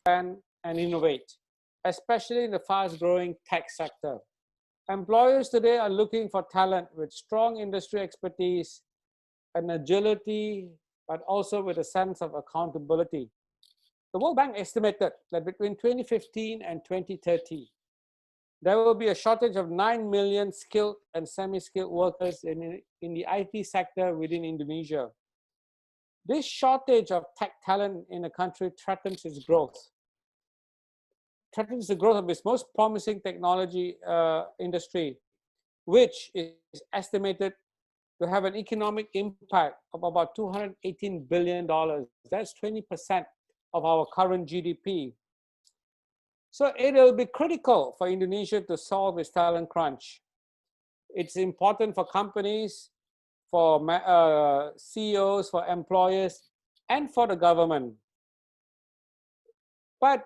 and innovate, especially in the fast-growing tech sector. Employers today are looking for talent with strong industry expertise and agility, but also with a sense of accountability. The World Bank estimated that between 2015 and 2030, there will be a shortage of 9 million skilled and semi-skilled workers in the IT sector within Indonesia. This shortage of tech talent in the country threatens its growth. Threatens the growth of its most promising technology industry, which is estimated to have an economic impact of about $218 billion. That's 20% of our current GDP. So it will be critical for Indonesia to solve its talent crunch. It's important for companies, for CEOs, for employers, and for the government. But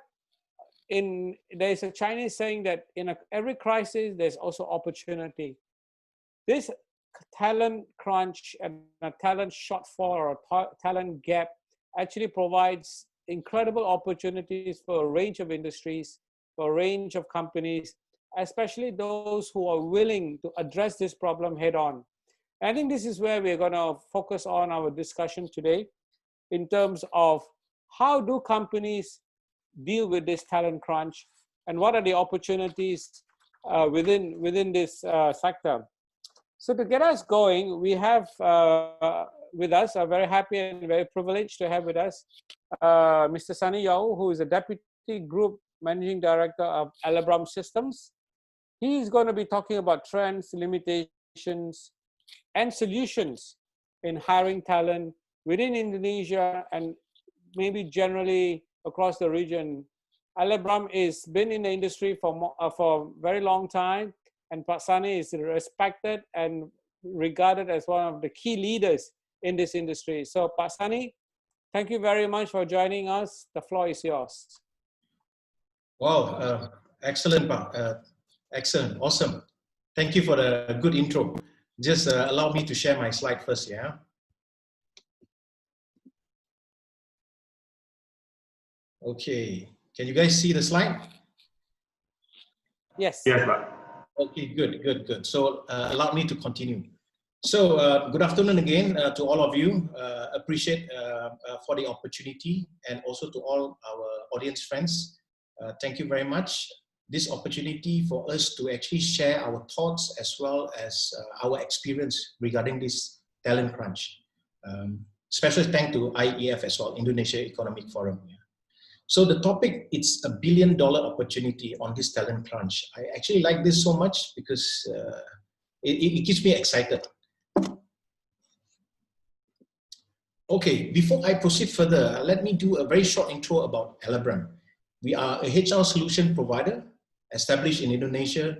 there's a Chinese saying that in every crisis, there's also opportunity. This talent crunch and a talent shortfall or a talent gap actually provides incredible opportunities for a range of industries, for a range of companies, especially those who are willing to address this problem head on. And I think this is where we're going to focus on our discussion today in terms of how do companies deal with this talent crunch and what are the opportunities within this sector. So to get us going, we have with us, I'm very happy and very privileged to have with us Mr. Sunny Yao, who is a Deputy Group Managing Director of Elabram Systems. He's going to be talking about trends, limitations, and solutions in hiring talent within Indonesia and maybe generally across the region. Elabram has been in the industry for a very long time, and Pak Sunny is respected and regarded as one of the key leaders in this industry. So Pak Sunny, thank you very much for joining us. The floor is yours. Wow, excellent, Pak. Excellent, awesome. Thank you for the good intro. Just allow me to share my slide first, yeah? Okay, can you guys see the slide? Yes. Yes, Pak. Okay, good. So allow me to continue. So good afternoon again to all of you. Appreciate for the opportunity, and also to all our audience friends. Thank you very much. This opportunity for us to actually share our thoughts as well as our experience regarding this talent crunch. Special thanks to IEF as well, Indonesia Economic Forum. Yeah. So the topic, it's $1 billion opportunity on this talent crunch. I actually like this so much because it keeps me excited. Okay, before I proceed further, let me do a very short intro about Elabram. We are a HR solution provider established in Indonesia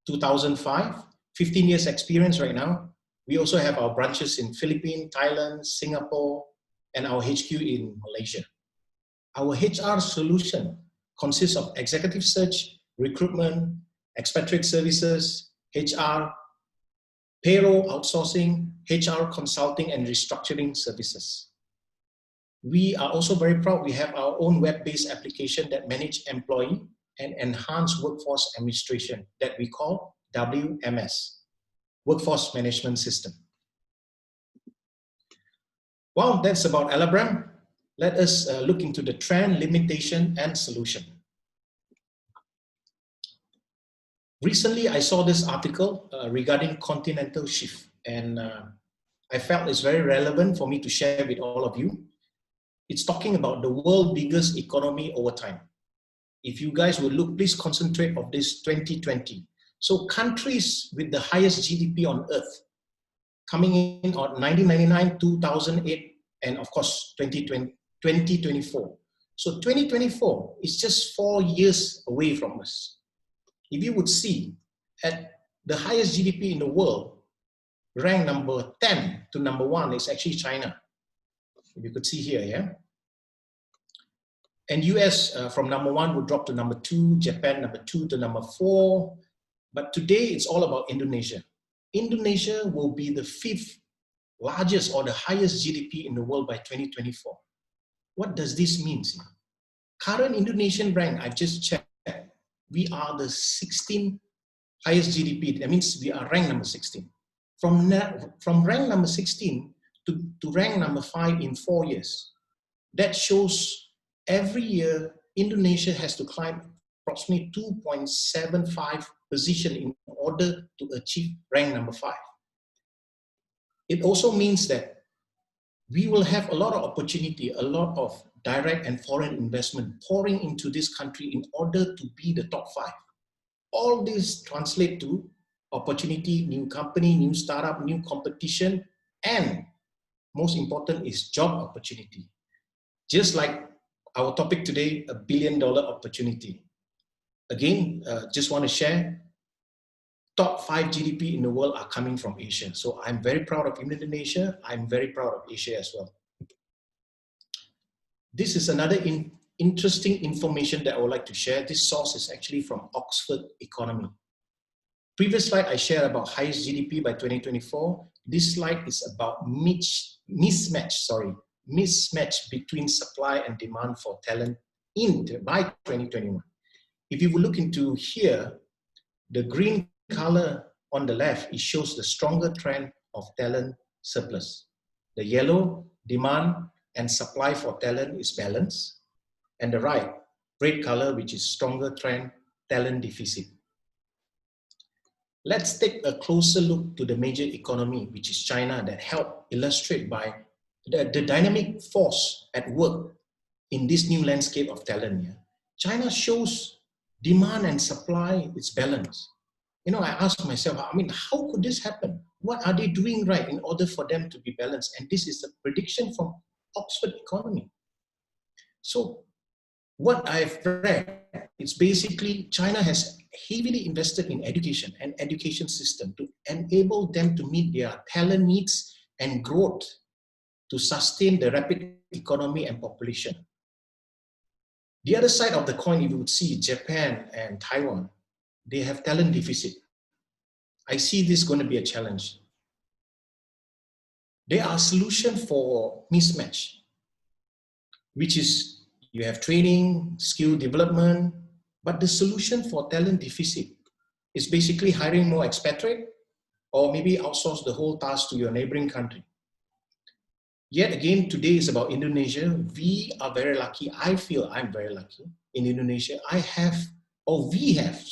2005, 15 years experience right now. We also have our branches in Philippines, Thailand, Singapore, and our HQ in Malaysia. Our HR solution consists of executive search, recruitment, expatriate services, HR, payroll outsourcing, HR consulting, and restructuring services. We are also very proud we have our own web-based application that manage employee and enhance workforce administration that we call WMS, Workforce Management System. Well, that's about Elabram. Let us look into the trend, limitation, and solution. Recently, I saw this article regarding Continental shift, and I felt it's very relevant for me to share with all of you. It's talking about the world's biggest economy over time. If you guys will look, please concentrate on this 2020. So countries with the highest GDP on earth, coming in on 1999, 2008, and of course 2024. So 2024 is just 4 years away from us. If you would see at the highest GDP in the world, ranked number 10 to number 1 is actually China. You could see here, yeah? And US from number 1 would drop to number 2, Japan number 2 to number 4. But today it's all about Indonesia. Indonesia will be the 5th largest or the highest GDP in the world by 2024. What does this mean? Current Indonesian rank, I've just checked, we are the 16th highest GDP. That means we are ranked number 16. From rank number 16 to rank number 5 in 4 years. That shows every year Indonesia has to climb approximately 2.75 position in order to achieve rank number 5. It also means that we will have a lot of opportunity, a lot of direct and foreign investment pouring into this country in order to be the top 5. All this translate to opportunity, new company, new startup, new competition, and most important is job opportunity. Just like our topic today, $1 billion opportunity. Again, just want to share, top 5 GDP in the world are coming from Asia. So I'm very proud of Indonesia. I'm very proud of Asia as well. This is another interesting information that I would like to share. This source is actually from Oxford Economy. Previous slide I shared about highest GDP by 2024. This slide is about mismatch between supply and demand for talent by 2021. If you will look into here, the green color on the left, it shows the stronger trend of talent surplus. The yellow, demand and supply for talent is balanced. And the right, red color, which is stronger trend, talent deficit. Let's take a closer look to the major economy, which is China, that help illustrate by the dynamic force at work in this new landscape of talent. Yeah? China shows demand and supply is balanced. You know, I ask myself, I mean, how could this happen? What are they doing right in order for them to be balanced? And this is a prediction from Oxford Economy. So what I've read, it's basically China has heavily invested in education and education system to enable them to meet their talent needs and growth to sustain the rapid economy and population. The other side of the coin, you would see Japan and Taiwan, they have talent deficit. I see this going to be a challenge. There are solutions for mismatch, which is you have training, skill development, but the solution for talent deficit is basically hiring more expatriate or maybe outsource the whole task to your neighboring country. Yet again, today is about Indonesia. We are very lucky. I feel I'm very lucky in Indonesia. we have,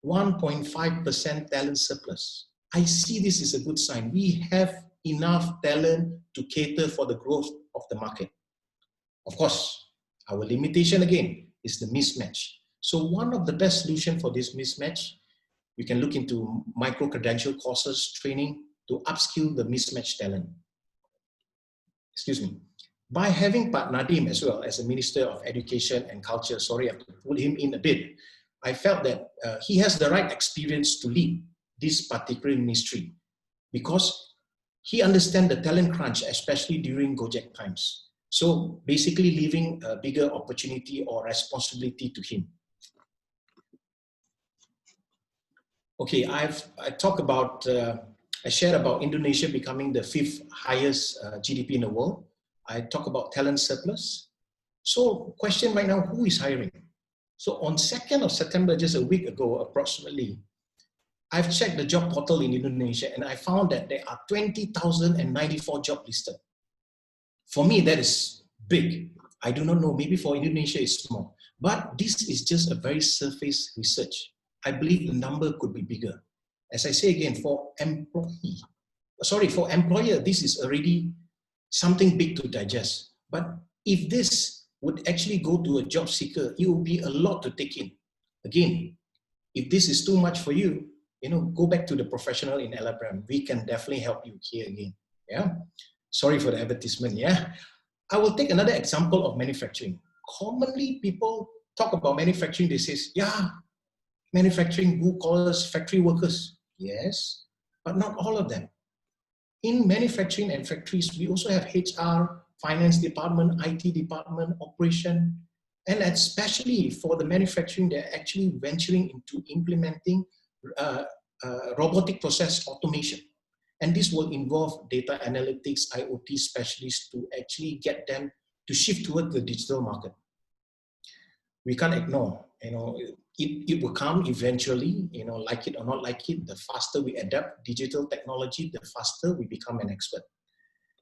1.5% talent surplus. I see this as a good sign. We have enough talent to cater for the growth of the market. Of course, our limitation again is the mismatch. So one of the best solutions for this mismatch, you can look into micro-credential courses, training to upskill the mismatched talent. Excuse me. By having Pak Nadiem as well as a Minister of Education and Culture, sorry, I have to pull him in a bit. I felt that he has the right experience to lead this particular ministry because he understands the talent crunch, especially during Gojek times. So basically leaving a bigger opportunity or responsibility to him. Okay, I shared about Indonesia becoming the 5th highest GDP in the world. I talk about talent surplus. So question right now, who is hiring? So on 2nd of September, just a week ago approximately, I've checked the job portal in Indonesia and I found that there are 20,094 jobs listed. For me, that is big. I do not know, maybe for Indonesia it's small, but this is just a very surface research. I believe the number could be bigger. As I say again, for employer, this is already something big to digest. But if this would actually go to a job seeker, it will be a lot to take in. Again, if this is too much for you, go back to the professional in Elabram. We can definitely help you here again. Yeah. Sorry for the advertisement. Yeah. I will take another example of manufacturing. Commonly, people talk about manufacturing. They say, yeah, manufacturing, blue collars, factory workers. Yes, but not all of them. In manufacturing and factories, we also have HR, finance department, IT department, operation, and especially for the manufacturing, they're actually venturing into implementing robotic process automation. And this will involve data analytics, IoT specialists to actually get them to shift toward the digital market. We can't ignore, it will come eventually, like it or not like it, the faster we adapt digital technology, the faster we become an expert.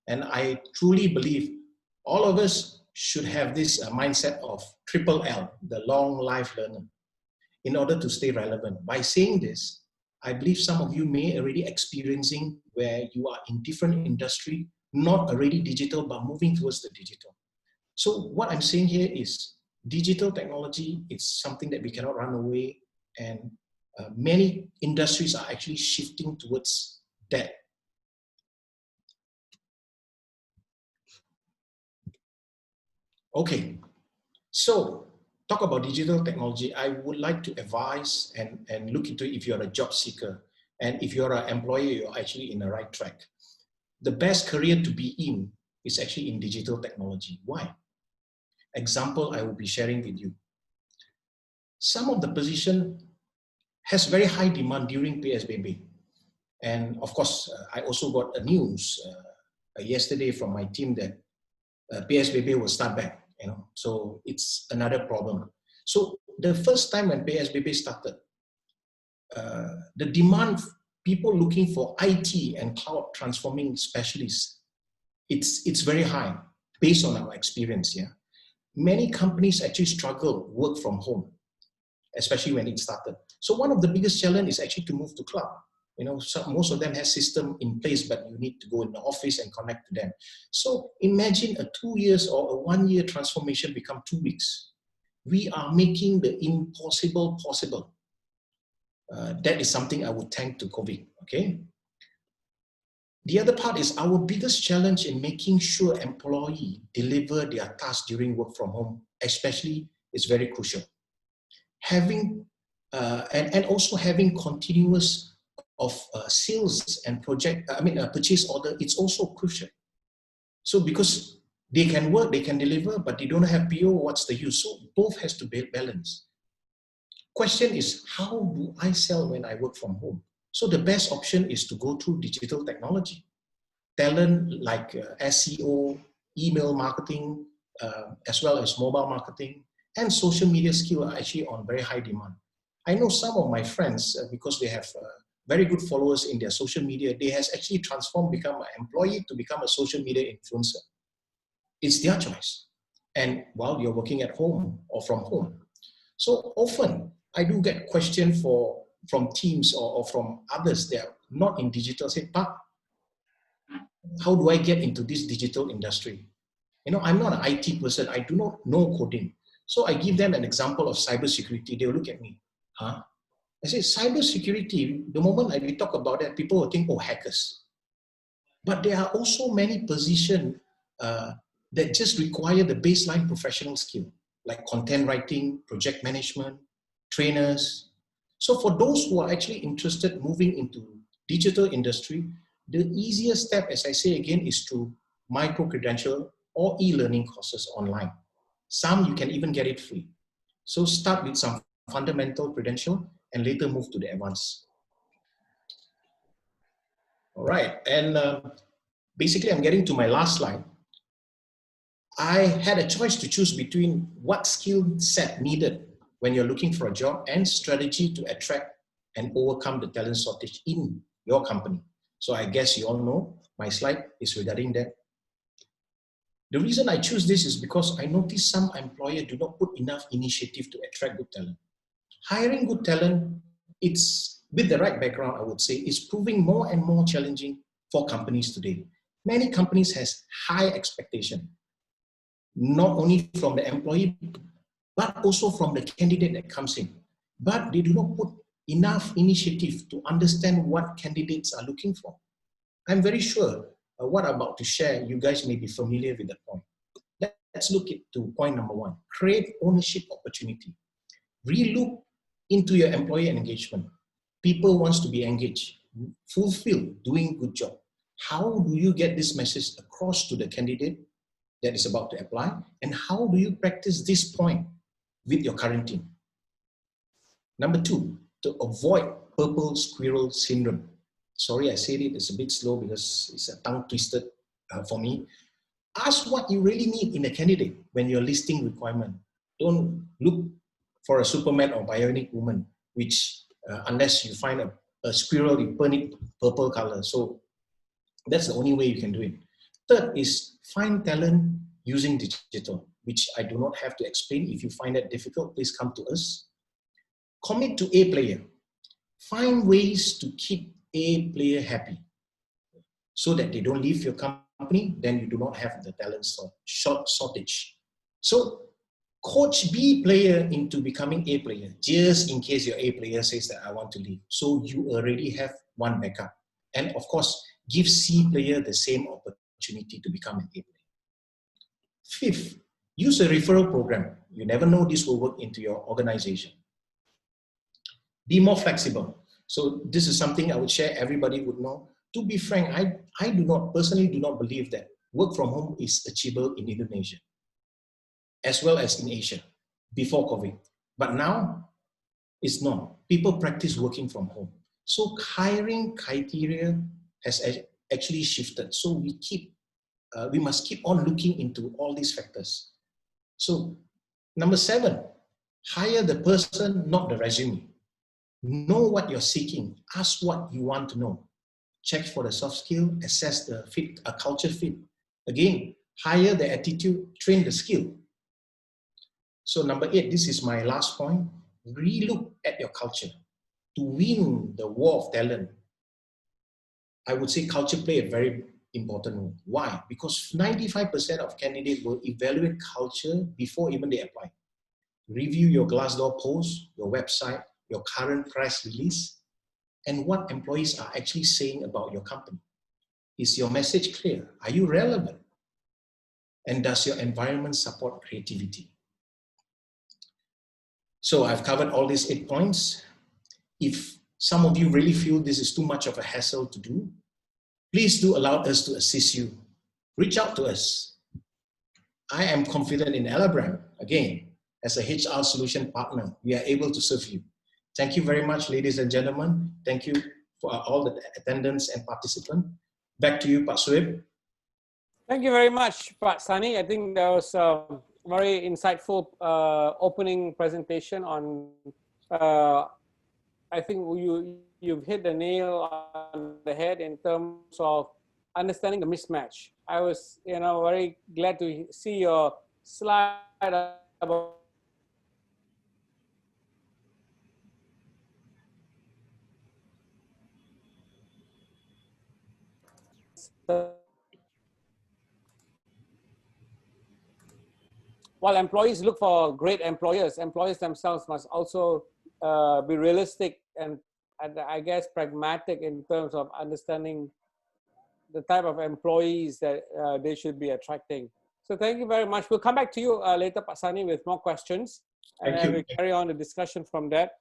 And I truly believe all of us should have this mindset of triple L, the long life learner, in order to stay relevant. By saying this, I believe some of you may already experiencing where you are in different industry, not already digital, but moving towards the digital. So what I'm saying here is digital technology is something that we cannot run away, and many industries are actually shifting towards that. Okay, so talk about digital technology. I would like to advise and look into it if you're a job seeker, and if you're an employer, you're actually in the right track. The best career to be in is actually in digital technology. Why? Example I will be sharing with you. Some of the position has very high demand during PSBB. And of course, I also got a news yesterday from my team that PSBB will start back, so it's another problem. So the first time when PSBB started, the demand, people looking for IT and cloud transforming specialists, it's very high based on our experience. Yeah, many companies actually struggle work from home, especially when it started. So one of the biggest challenge is actually to move to cloud. Most of them have system in place, but you need to go in the office and connect to them. So imagine a 2 years or a 1 year transformation become 2 weeks. We are making the impossible possible. That is something I would thank to COVID, okay? The other part is our biggest challenge in making sure employee deliver their tasks during work from home, especially, is very crucial. Having, and also having continuous of sales and purchase order, it's also crucial. So because they can work, they can deliver, but they don't have PO, what's the use? So both has to be balanced. Question is, how do I sell when I work from home? So the best option is to go through digital technology. Talent like SEO, email marketing, as well as mobile marketing, and social media skill are actually on very high demand. I know some of my friends, because they have very good followers in their social media, they has actually transformed, become an employee to become a social media influencer. It's their choice. And while you're working at home or from home. So often I do get questions from teams or from others that are not in digital, say, "Pak, how do I get into this digital industry? I'm not an IT person. I do not know coding." So I give them an example of cybersecurity. They'll look at me, huh? I say, cybersecurity, the moment we talk about that, people will think, oh, hackers. But there are also many positions that just require the baseline professional skill, like content writing, project management, trainers. So for those who are actually interested moving into digital industry, the easiest step, as I say again, is through micro-credential or e-learning courses online. Some you can even get it free. So start with some fundamental credential and later move to the advanced. All right, and basically I'm getting to my last slide. I had a choice to choose between what skill set needed when you're looking for a job and strategy to attract and overcome the talent shortage in your company. So I guess you all know my slide is regarding that. The reason I choose this is because I noticed some employers do not put enough initiative to attract good talent. Hiring good talent, it's with the right background, I would say, is proving more and more challenging for companies today. Many companies has high expectation, not only from the employee, but also from the candidate that comes in. But they do not put enough initiative to understand what candidates are looking for. I'm very sure what I'm about to share, you guys may be familiar with the point. Let's look to point number 1. Create ownership opportunity. Relook into your employee engagement. People wants to be engaged, fulfilled, doing good job. How do you get this message across to the candidate that is about to apply? And how do you practice this point with your current team? Number 2, to avoid purple squirrel syndrome. Sorry, I said it's a bit slow because it's a tongue twisted for me. Ask what you really need in a candidate when you're listing requirement. Don't look for a Superman or bionic woman, which unless you find a squirrel, you burn it purple color. So that's the only way you can do it. Third is find talent using digital, which I do not have to explain. If you find that difficult, please come to us. Commit to A player. Find ways to keep A player happy so that they don't leave your company, then you do not have the talent shortage. So coach B player into becoming A player, just in case your A player says that I want to leave. So you already have one backup. And of course, give C player the same opportunity to become an A player. Fifth, use a referral program. You never know this will work into your organization. Be more flexible. So this is something I would share, everybody would know. To be frank, I personally do not believe that work from home is achievable in Indonesia, as well as in Asia, before COVID. But now, it's not. People practice working from home. So hiring criteria has actually shifted. So we must keep on looking into all these factors. So number 7, hire the person, not the resume. Know what you're seeking. Ask what you want to know. Check for the soft skill, assess the fit, a culture fit. Again, hire the attitude, train the skill. So number 8, this is my last point. Relook at your culture. To win the war of talent, I would say culture play a very important role. Why? Because 95% of candidates will evaluate culture before even they apply. Review your Glassdoor post, your website, your current press release, and what employees are actually saying about your company. Is your message clear? Are you relevant? And does your environment support creativity? So I've covered all these 8 points. If some of you really feel this is too much of a hassle to do, please do allow us to assist you. Reach out to us. I am confident in Elabram. Again, as a HR solution partner, we are able to serve you. Thank you very much, ladies and gentlemen. Thank you for all the attendants and participants. Back to you, Pak Suib. Thank you very much, Pak Sani. I think that was a very insightful opening presentation on, I think you've hit the nail on the head in terms of understanding the mismatch. I was, very glad to see your slide about while employees look for great employers, employers themselves must also be realistic and I guess pragmatic in terms of understanding the type of employees that they should be attracting. So thank you very much. We'll come back to you later, Pak Sani, with more questions. And then we'll carry on the discussion from that.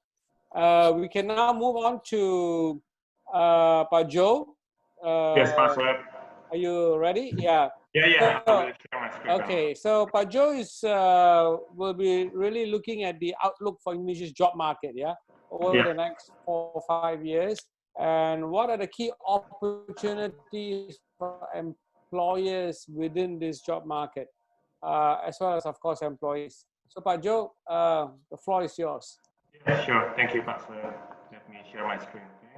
We can now move on to Pak Joe. Yes, Pak Suib. Are you ready? Yeah. Yeah. I will share my screen okay, now. so Pak Joe will be really looking at the outlook for Indonesia's job market, over the next 4 or 5 years. And what are the key opportunities for employers within this job market, as well as, of course, employees. So, Pak Joe, the floor is yours. Yeah, sure. Thank you, Pak Suib. Let me share my screen. Okay.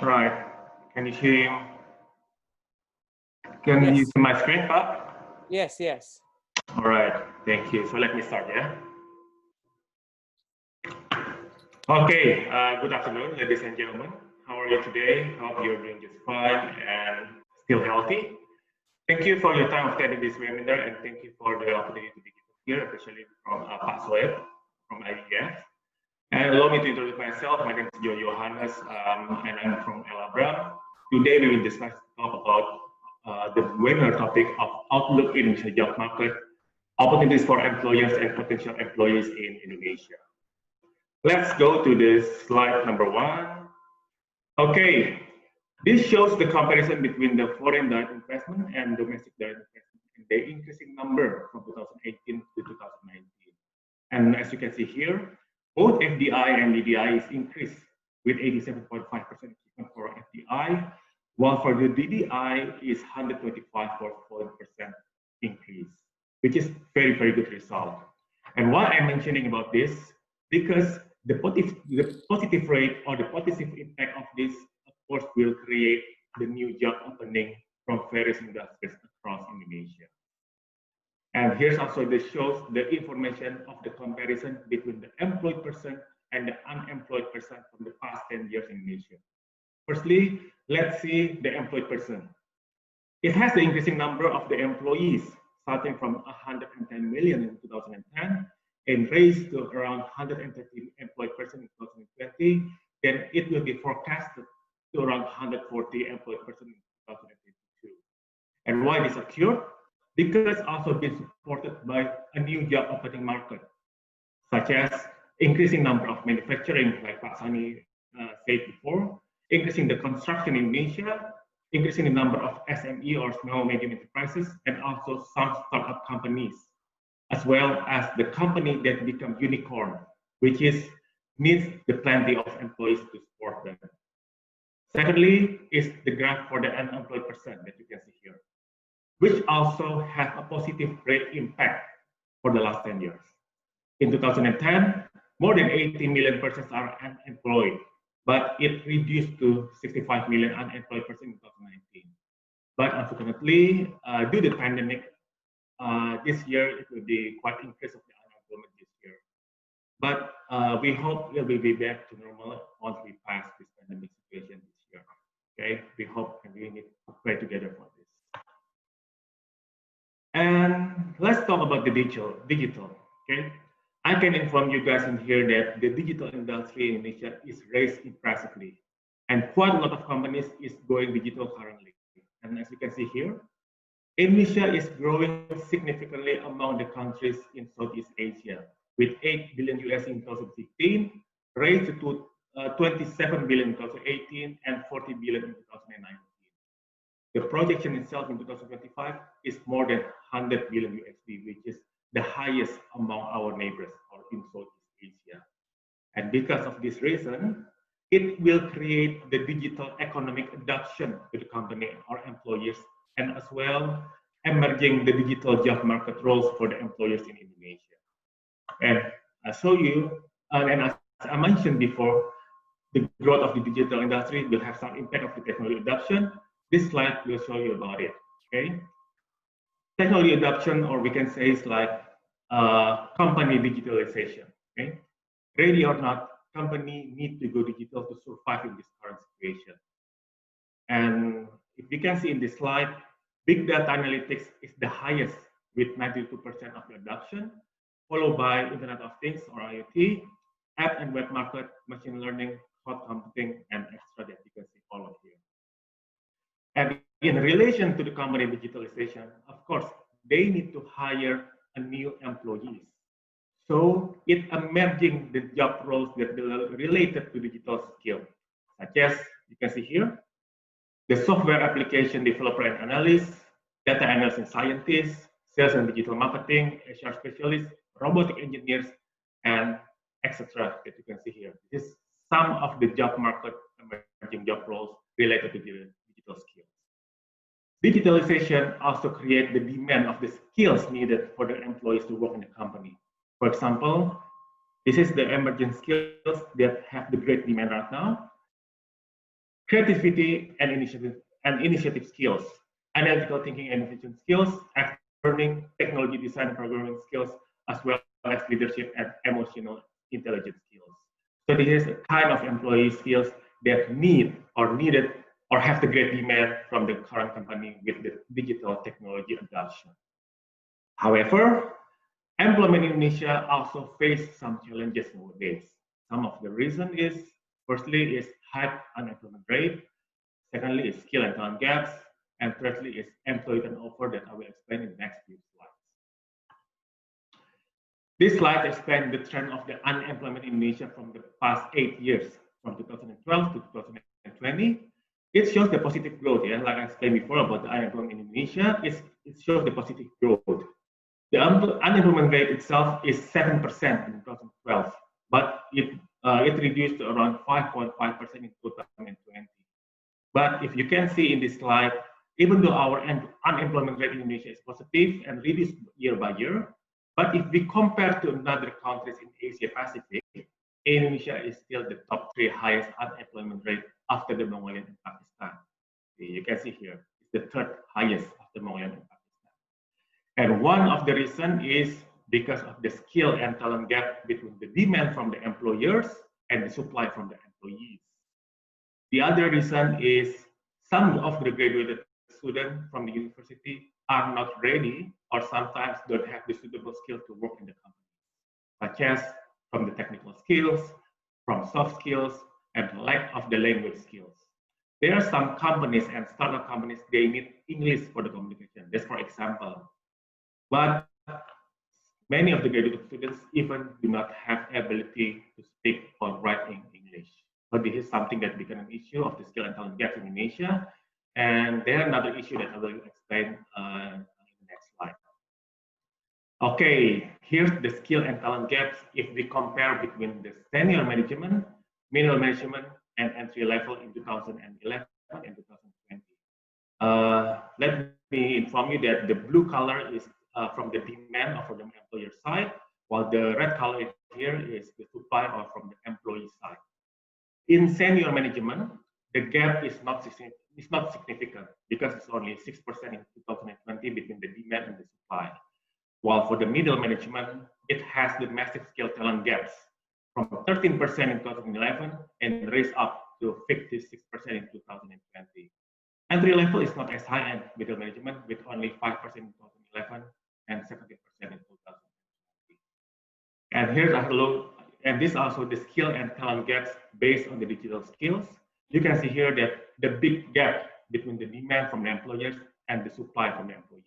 Right. Can you see? Can you see my screen, Pak? Yes. All right. Thank you. So let me start. Yeah. Okay. Good afternoon, ladies and gentlemen. How are you today? Hope you're doing just fine and still healthy. Thank you for your time attending this webinar, and thank you for the opportunity to be here, especially from Pak Suib from IDF. And allow me to introduce myself. My name is Joe Johannes, and I'm from Elabram. Today we will discuss about the webinar topic of outlook in the job market, opportunities for employers and potential employees in Indonesia. Let's go to the slide number 1. Okay, this shows the comparison between the foreign direct investment and domestic direct investment in the increasing number from 2018 to 2019. And as you can see here, both FDI and EDI is increased with 87.5% for FDI, while for the DDI is 125.4% increase, which is very, very good result. And why I'm mentioning about this, because the positive rate or the positive impact of this, of course, will create the new job opening from various industries across Indonesia. And here's also this shows the information of the comparison between the employed person and the unemployed person from the past 10 years in Indonesia. Firstly, let's see the employed person. It has the increasing number of the employees, starting from 110 million in 2010 and raised to around 130 employed person in 2020. Then it will be forecasted to around 140 employed person in 2022. And why this occurred? Because also been supported by a new job opening market, such as increasing number of manufacturing, like Pak Sani said before, increasing the construction in Indonesia, increasing the number of SME or small medium enterprises, and also some startup companies, as well as the company that become unicorn, which needs the plenty of employees to support them. Secondly, is the graph for the unemployed person that you can see here, which also has a positive rate impact for the last 10 years. In 2010, more than 80 million persons are unemployed, but it reduced to 65 million unemployed persons in 2019. But unfortunately, due to the pandemic, this year it will be quite increase of the unemployment this year. But we hope it will be back to normal once we pass this pandemic situation this year. Okay, we hope and we need to pray together for this. And let's talk about the digital. Okay, I can inform you guys in here that the digital industry in Indonesia is raised impressively, and quite a lot of companies is going digital currently. And as you can see here, Indonesia is growing significantly among the countries in Southeast Asia, with 8 billion US in 2015, raised to 27 billion in 2018, and 40 billion in 2019. The projection itself in 2025 is more than 100 billion USD, which is the highest among our neighbors or in Southeast Asia. And because of this reason, it will create the digital economic adoption to the company or employers, and as well emerging the digital job market roles for the employers in Indonesia. And I show you, and as I mentioned before, the growth of the digital industry will have some impact of the technology adoption. This slide will show you about it. Okay, technology adoption, or we can say is like company digitalization. Okay, ready or not, company need to go digital to survive in this current situation. And if you can see in this slide, big data analytics is the highest with 92% of the adoption, followed by Internet of Things or IoT, app and web market, machine learning, cloud computing, and extra that you can see all of here. And in relation to the company digitalization, of course, they need to hire a new employees. So it emerging the job roles that are related to digital skill, such as you can see here, the software application developer and analyst, data analyst and scientists, sales and digital marketing, HR specialists, robotic engineers, and etc. that you can see here. This is some of the job market emerging job roles related to the digital skills. Digitalization also creates the demand of the skills needed for the employees to work in the company. For example, this is the emerging skills that have the great demand right now: creativity and initiative skills, analytical thinking and innovation skills, active learning, technology design and programming skills, as well as leadership and emotional intelligence skills. So this is a kind of employee skills that needed or have the great demand from the current company with the digital technology adoption. However, employment in Indonesia also face some challenges nowadays. Some of the reason is, firstly, is high unemployment rate. Secondly, is skill and talent gaps. And thirdly, is employee turnover that I will explain in the next few slides. This slide explains the trend of the unemployment in Indonesia from the past 8 years, from 2012 to 2020. It shows the positive growth, yeah, like I explained before about the unemployment in Indonesia, it shows the positive growth. The unemployment rate itself is 7% in 2012, but it reduced to around 5.5% in 2020. But if you can see in this slide, even though our unemployment rate in Indonesia is positive and reduced year by year, but if we compare to other countries in Asia Pacific, Indonesia is still the top 3 highest unemployment rate after the Mongolia and Pakistan. You can see here, it's the 3rd highest after Mongolia and Pakistan. And one of the reasons is because of the skill and talent gap between the demand from the employers and the supply from the employees. The other reason is some of the graduated students from the university are not ready or sometimes don't have the suitable skill to work in the company, such as from the technical skills, from soft skills, and lack of the language skills. There are some companies and startup companies, they need English for the communication. That's for example. But many of the graduate students even do not have ability to speak or write in English. So this is something that became an issue of the skill and talent gap in Indonesia. And there's another issue that I will explain in the next slide. Okay, here's the skill and talent gaps if we compare between the senior management, middle management, and entry level in 2011 and 2020. Let me inform you that the blue color is from the demand or from the employer side, while the red color here is the supply or from the employee side. In senior management, the gap is not significant because it's only 6% in 2020 between the demand and the supply. While for the middle management, it has the massive skill talent gaps from 13% in 2011 and raised up to 56% in 2020. Entry level is not as high as middle management with only 5% in 2011 and 70% in 2020. And here's a look, and this also the skill and talent gaps based on the digital skills. You can see here that the big gap between the demand from the employers and the supply from the employees.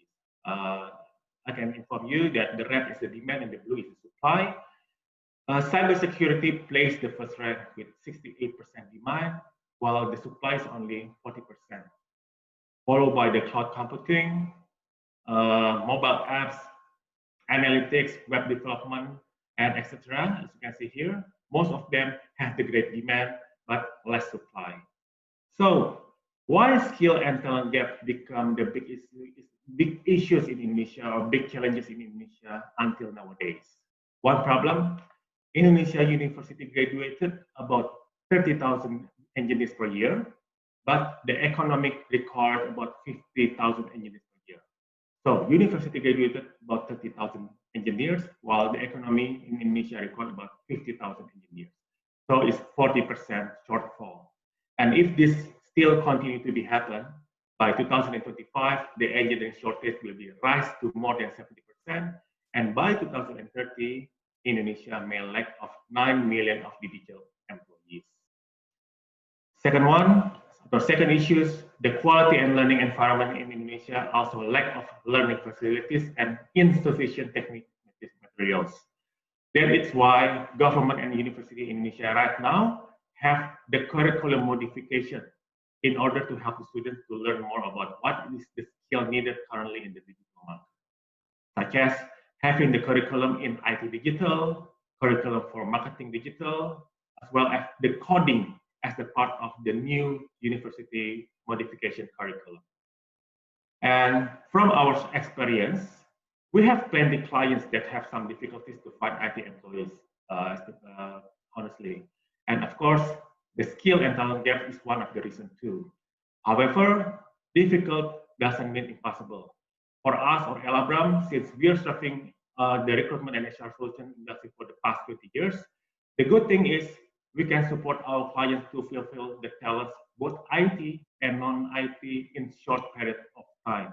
I can inform you that the red is the demand and the blue is the supply. Cybersecurity plays the first rank with 68% demand, while the supply is only 40%. Followed by the cloud computing, mobile apps, analytics, web development, and etc. As you can see here, most of them have the great demand but less supply. So why skill and talent gap become the big issues in Indonesia or big challenges in Indonesia until nowadays? One problem, Indonesia university graduated about 30,000 engineers per year, but the economic required about 50,000 engineers per year. So university graduated about 30,000 engineers, while the economy in Indonesia required about 50,000 engineers. So it's 40% shortfall. And if this still continue to be happen, by 2025, the engineering shortage will be rise to more than 70%. And by 2030, Indonesia may lack of 9 million of digital employees. Second one, the second issues, the quality and learning environment in Indonesia, also lack of learning facilities and insufficient technical materials. That is why government and university in Indonesia right now have the curriculum modification in order to help the students to learn more about what is the skill needed currently in the digital market, such as having the curriculum in IT digital, curriculum for marketing digital, as well as the coding as the part of the new university modification curriculum. And from our experience, we have plenty clients that have some difficulties to find IT employees, honestly. And of course, the skill and talent gap is one of the reasons too. However, difficult doesn't mean impossible. For us or Elabram, since we are serving the recruitment and HR solution industry for the past 20 years, the good thing is we can support our clients to fulfill the talents, both IT and non-IT in short period of time.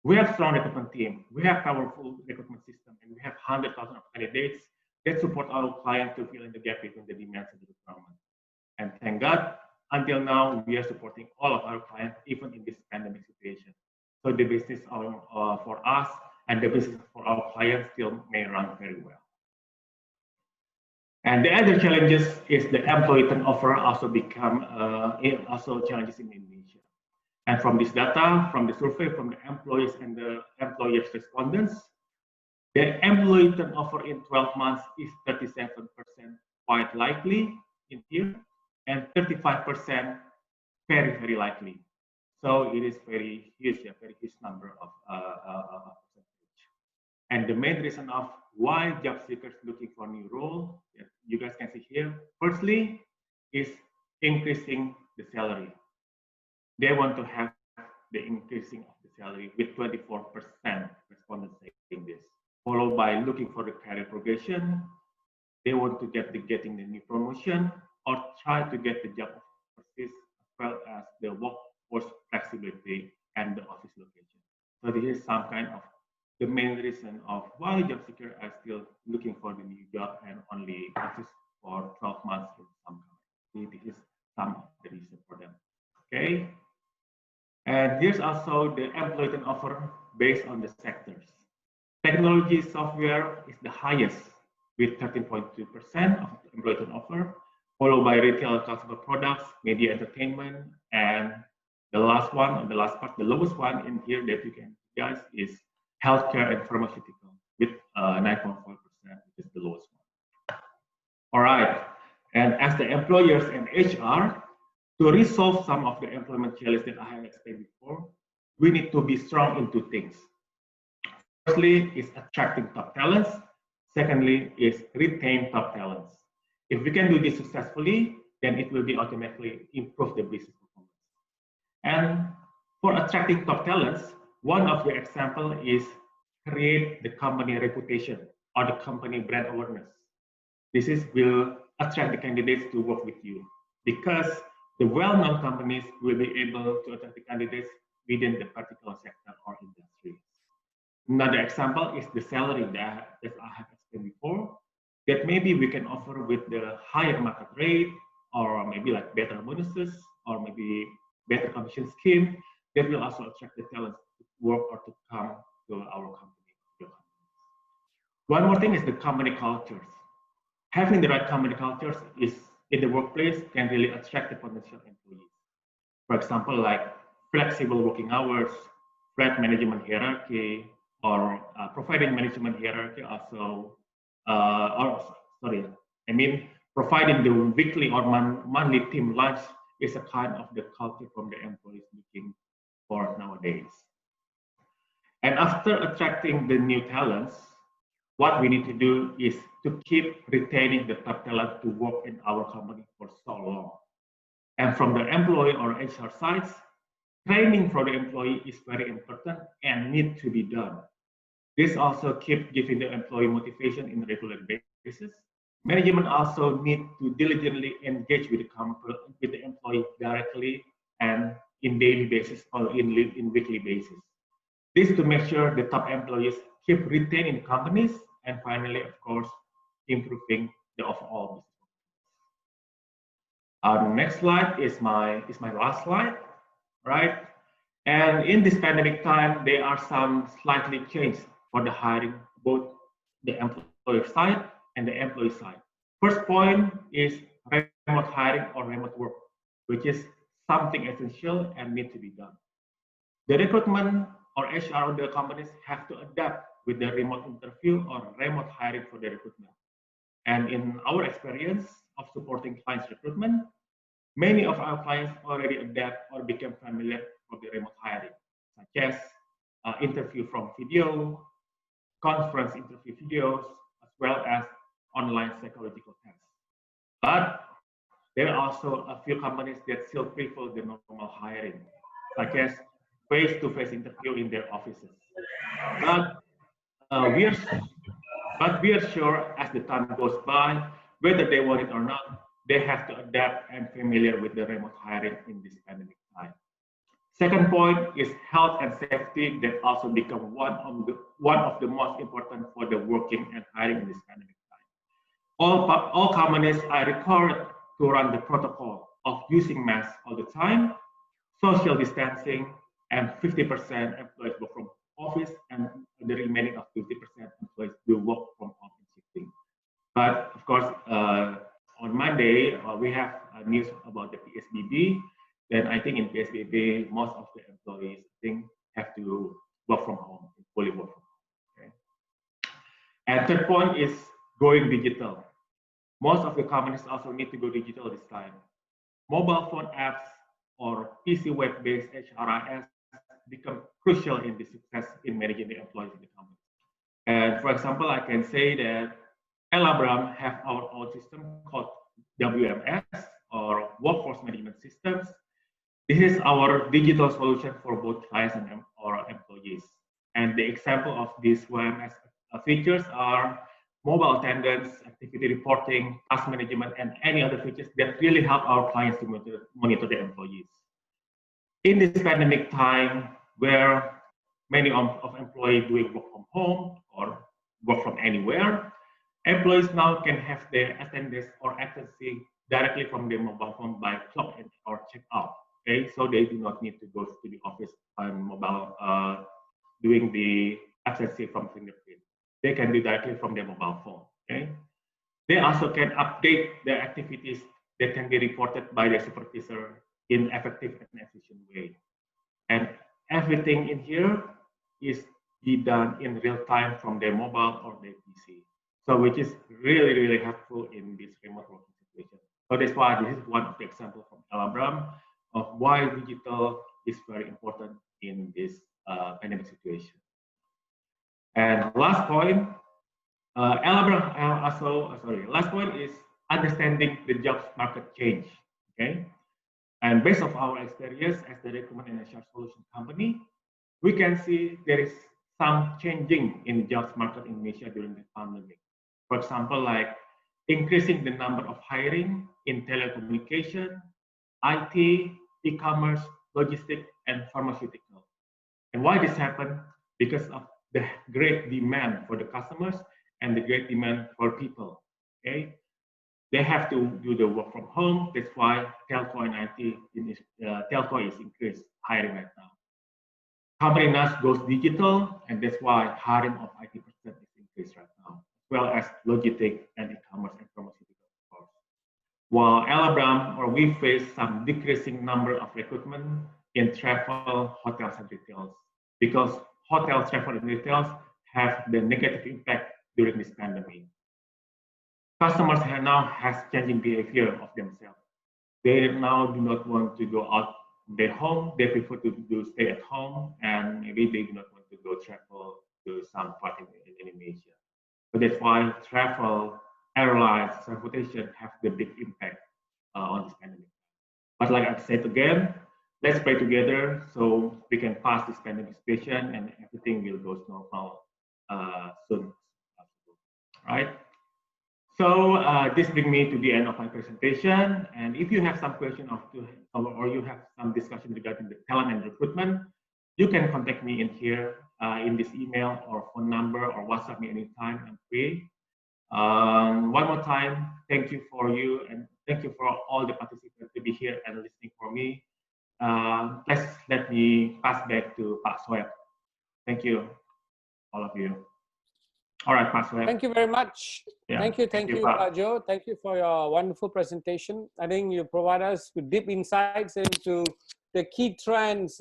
We have strong recruitment team, we have powerful recruitment system, and we have 100,000 of candidates that support our clients to fill in the gap between the demands and the requirement. And thank God, until now, we are supporting all of our clients, even in this pandemic situation. So the business for us and the business for our clients still may run very well. And the other challenges is the employee turnover also become also challenges in Indonesia. And from this data, from the survey, from the employees and the employers respondents, the employee turnover in 12 months is 37% quite likely in here, and 35% very, very likely. So it is very huge, a very huge number of percentage. And the main reason of why job seekers looking for new role, you guys can see here, firstly, is increasing the salary. They want to have the increasing of the salary with 24% respondents saying this, followed by looking for the career progression. They want to getting the new promotion or try to get the job overseas, as well as the workforce flexibility and the office location. So this is some kind of the main reason of why job seekers are still looking for the new job and only access for 12 months in some companies. This is some of the reason for them. Okay. And here's also the employment offer based on the sectors. Technology software is the highest with 13.2% of employment offer, followed by retail and consumer products, media entertainment, and the last one, or the last part, the lowest one in here that you can see guys is healthcare and pharmaceutical with 9.4%, which is the lowest one. All right, and as the employers and HR, to resolve some of the employment challenges that I have explained before, we need to be strong in two things. Firstly is attracting top talents. Secondly is retain top talents. If we can do this successfully, then it will be automatically improve the business performance. And for attracting top talents, one of the example is create the company reputation or the company brand awareness. This is will attract the candidates to work with you because the well-known companies will be able to attract the candidates within the particular sector or industry. Another example is the salary that I have explained before, that maybe we can offer with the higher market rate or maybe like better bonuses or maybe better commission scheme that will also attract the talents to work or to come to our company. One more thing is the company cultures. Having the right company cultures is in the workplace can really attract the potential employees. For example, like flexible working hours, flat management hierarchy, or providing management hierarchy also, providing the weekly or monthly team lunch is a kind of the culture from the employees looking for nowadays. And after attracting the new talents, what we need to do is to keep retaining the top talent to work in our company for so long. And from the employee or HR sides, training for the employee is very important and need to be done. This also keeps giving the employee motivation in a regular basis. Management also need to diligently engage with the employee directly and in daily basis or in weekly basis. This to make sure the top employees keep retaining companies and finally, of course, improving the overall business. Next slide is my last slide, right? And in this pandemic time, there are some slightly changes for the hiring, both the employer side and the employee side. First point is remote hiring or remote work, which is something essential and need to be done. The recruitment or HR of the companies have to adapt with the remote interview or remote hiring for the recruitment. And in our experience of supporting clients recruitment, many of our clients already adapt or become familiar with the remote hiring, such as interview from video, conference interview videos, as well as online psychological tests. But there are also a few companies that still prefer the normal hiring, such as face-to-face interview in their offices. But we are sure as the time goes by, whether they want it or not, they have to adapt and familiar with the remote hiring in this pandemic time. Second point is health and safety that also become one of the most important for the working and hiring in this pandemic time. All companies are required to run the protocol of using masks all the time, social distancing, and 50% employees work from office, and the remaining of 50% employees will work from home and shifting. But of course, on Monday, we have news about the PSBB. Then I think in PSBB, most of the employees have to work from home, fully work from home. Okay? And third point is going digital. Most of the companies also need to go digital this time. Mobile phone apps or PC web-based HRIS become crucial in the success in managing the employees in the company. And for example, I can say that Elabram have our own system called WMS or Workforce Management Systems. This is our digital solution for both clients and our employees. And the example of these WMS features are mobile attendance, activity reporting, task management, and any other features that really help our clients to monitor the employees. In this pandemic time, where many of employees doing work from home or work from anywhere, employees now can have their attendance or absentee directly from their mobile phone by clock in or check out. Okay, so they do not need to go to the office on mobile doing the absentee from fingerprint. They can do directly from their mobile phone. Okay, they also can update their activities that can be reported by their supervisor in effective and efficient way. And everything in here is be done in real time from their mobile or their PC. So which is really, really helpful in this remote working situation. So that's why this is one of the examples from Elabram of why digital is very important in this pandemic situation. And last point, Elabram last point is understanding the jobs market change. Okay, and based on our experience as the recruitment and HR solution company, we can see there is some changing in the jobs market in Indonesia during the pandemic. For example, like increasing the number of hiring in telecommunication, IT, e-commerce, logistics, and pharmaceutical. And why this happened? Because of the great demand for the customers and the great demand for people. Okay, they have to do the work from home. That's why telco and IT telco is increased hiring right now. Company now goes digital, and that's why hiring of IT person is increased right now, as well as logistics and e-commerce and pharmaceutical, of course. While Elabram we face some decreasing number of recruitment in travel, hotels, and retails, because hotels, travel, and retails have the negative impact during this pandemic. Customers now has changing behavior of themselves. They now do not want to go out their home. They prefer to stay at home, and maybe they do not want to go travel to some part in Indonesia. So that's why travel, airlines, transportation have the big impact on this pandemic. But like I said again, let's pray together so we can pass this pandemic situation and everything will go normal soon. Right? So this brings me to the end of my presentation. And if you have some question or you have some discussion regarding the talent and recruitment, you can contact me in here in this email or phone number or WhatsApp me anytime. I'm free. One more time, thank you for you and thank you for all the participants to be here and listening for me. Please let me pass back to Pak Sept. Thank you, all of you. All right, Pak Sept. Thank you very much. Yeah. Thank you, Pak Joe. Thank you for your wonderful presentation. I think you provide us with deep insights into the key trends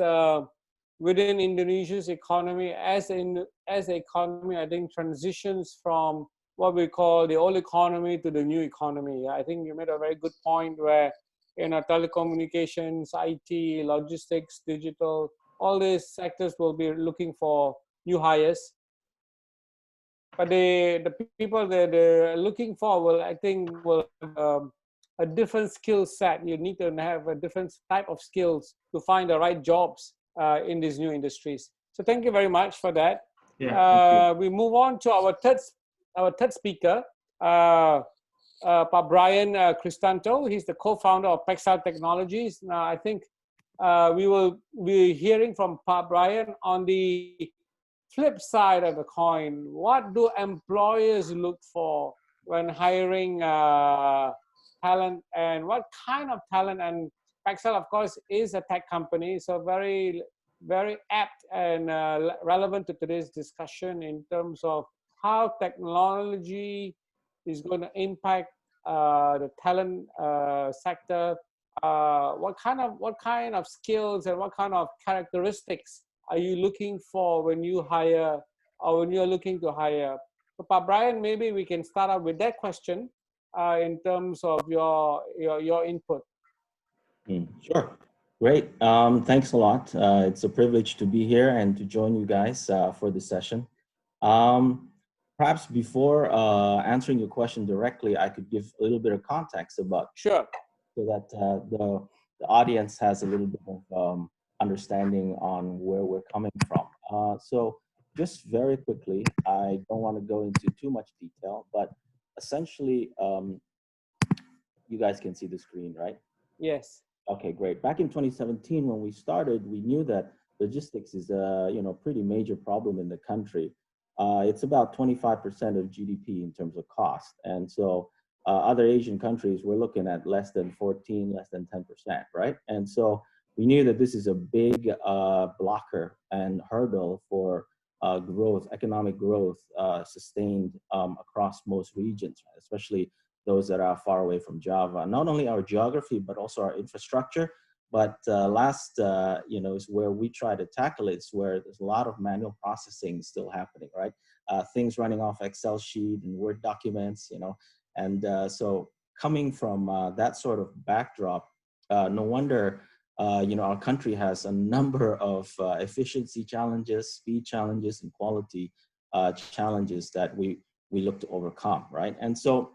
within Indonesia's economy. As the economy, I think, transitions from what we call the old economy to the new economy. I think you made a very good point where telecommunications, IT, logistics, digital, all these sectors will be looking for new hires. But the people that they're looking for will, I think, will have a different skill set. You need to have a different type of skills to find the right jobs in these new industries. So thank you very much for that. Yeah, we move on to our third speaker, Pak Brian Cristanto. He's the co-founder of Pexel Technologies. Now, I think we will be hearing from Pak Brian on the flip side of the coin. What do employers look for when hiring talent, and what kind of talent? And Pexel, of course, is a tech company, so very, very apt and relevant to today's discussion in terms of how technology is going to impact the talent sector. What kind of skills and what kind of characteristics are you looking for when you hire or when you're looking to hire? So, Pak Brian, maybe we can start out with that question in terms of your input. Sure. Great. Thanks a lot. It's a privilege to be here and to join you guys for this session. Um, Perhaps before answering your question directly, I could give a little bit of context about Sure. so that the audience has a little bit of understanding on where we're coming from. So just very quickly, I don't want to go into too much detail, but essentially, you guys can see the screen, right? Yes. Okay, great. Back in 2017, when we started, we knew that logistics is a pretty major problem in the country. It's about 25% of GDP in terms of cost, and so other Asian countries we're looking at less than 14, less than 10%, right? And so we knew that this is a big blocker and hurdle for growth, economic growth, sustained across most regions, right? Especially those that are far away from Java. Not only our geography, but also our infrastructure. But last, is where we try to tackle it. It's where there's a lot of manual processing still happening, right? Things running off Excel sheet and Word documents, and so coming from that sort of backdrop, no wonder, our country has a number of efficiency challenges, speed challenges, and quality challenges that we look to overcome, right? And so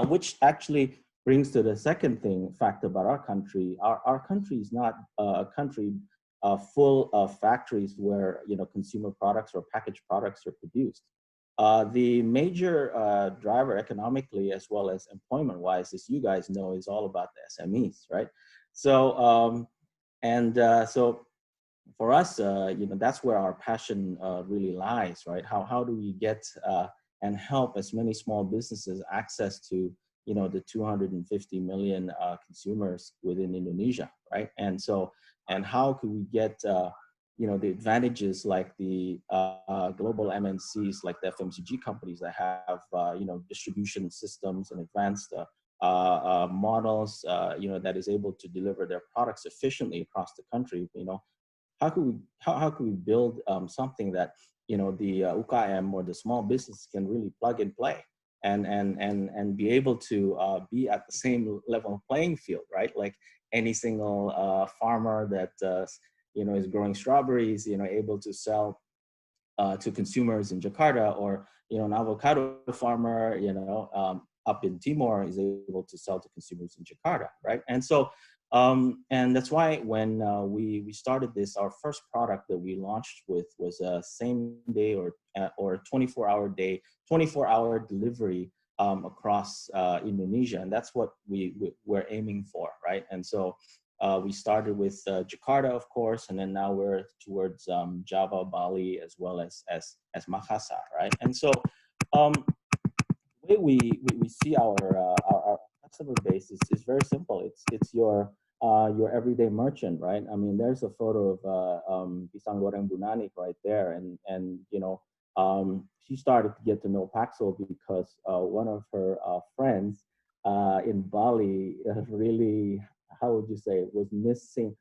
which actually brings to the second fact about our country. Our country is not a country full of factories where consumer products or packaged products are produced. The major driver economically as well as employment-wise, as you guys know, is all about the SMEs, right? So so for us, that's where our passion really lies, right? How do we get and help as many small businesses access to the 250 million consumers within Indonesia, right? And so, and how could we get the advantages like the global MNCs, like the FMCG companies that have distribution systems and advanced models, that is able to deliver their products efficiently across the country. How could we build something that the UKM or the small business can really plug and play and be able to be at the same level playing field, right? Like any single farmer that is growing strawberries, able to sell to consumers in Jakarta, or an avocado farmer, up in Timor is able to sell to consumers in Jakarta, right? And so, and that's why when we started this, our first product that we launched with was a same day or 24-hour delivery across Indonesia, and that's what we're aiming for, right? And so we started with Jakarta, of course, and then now we're towards Java, Bali, as well as Makassar, right? And so the way we see our customer base is very simple. It's your everyday merchant, right? I mean, there's a photo of Pisang Goreng Bunanik right there, and she started to get to know Paxil because one of her friends in Bali really, how would you say,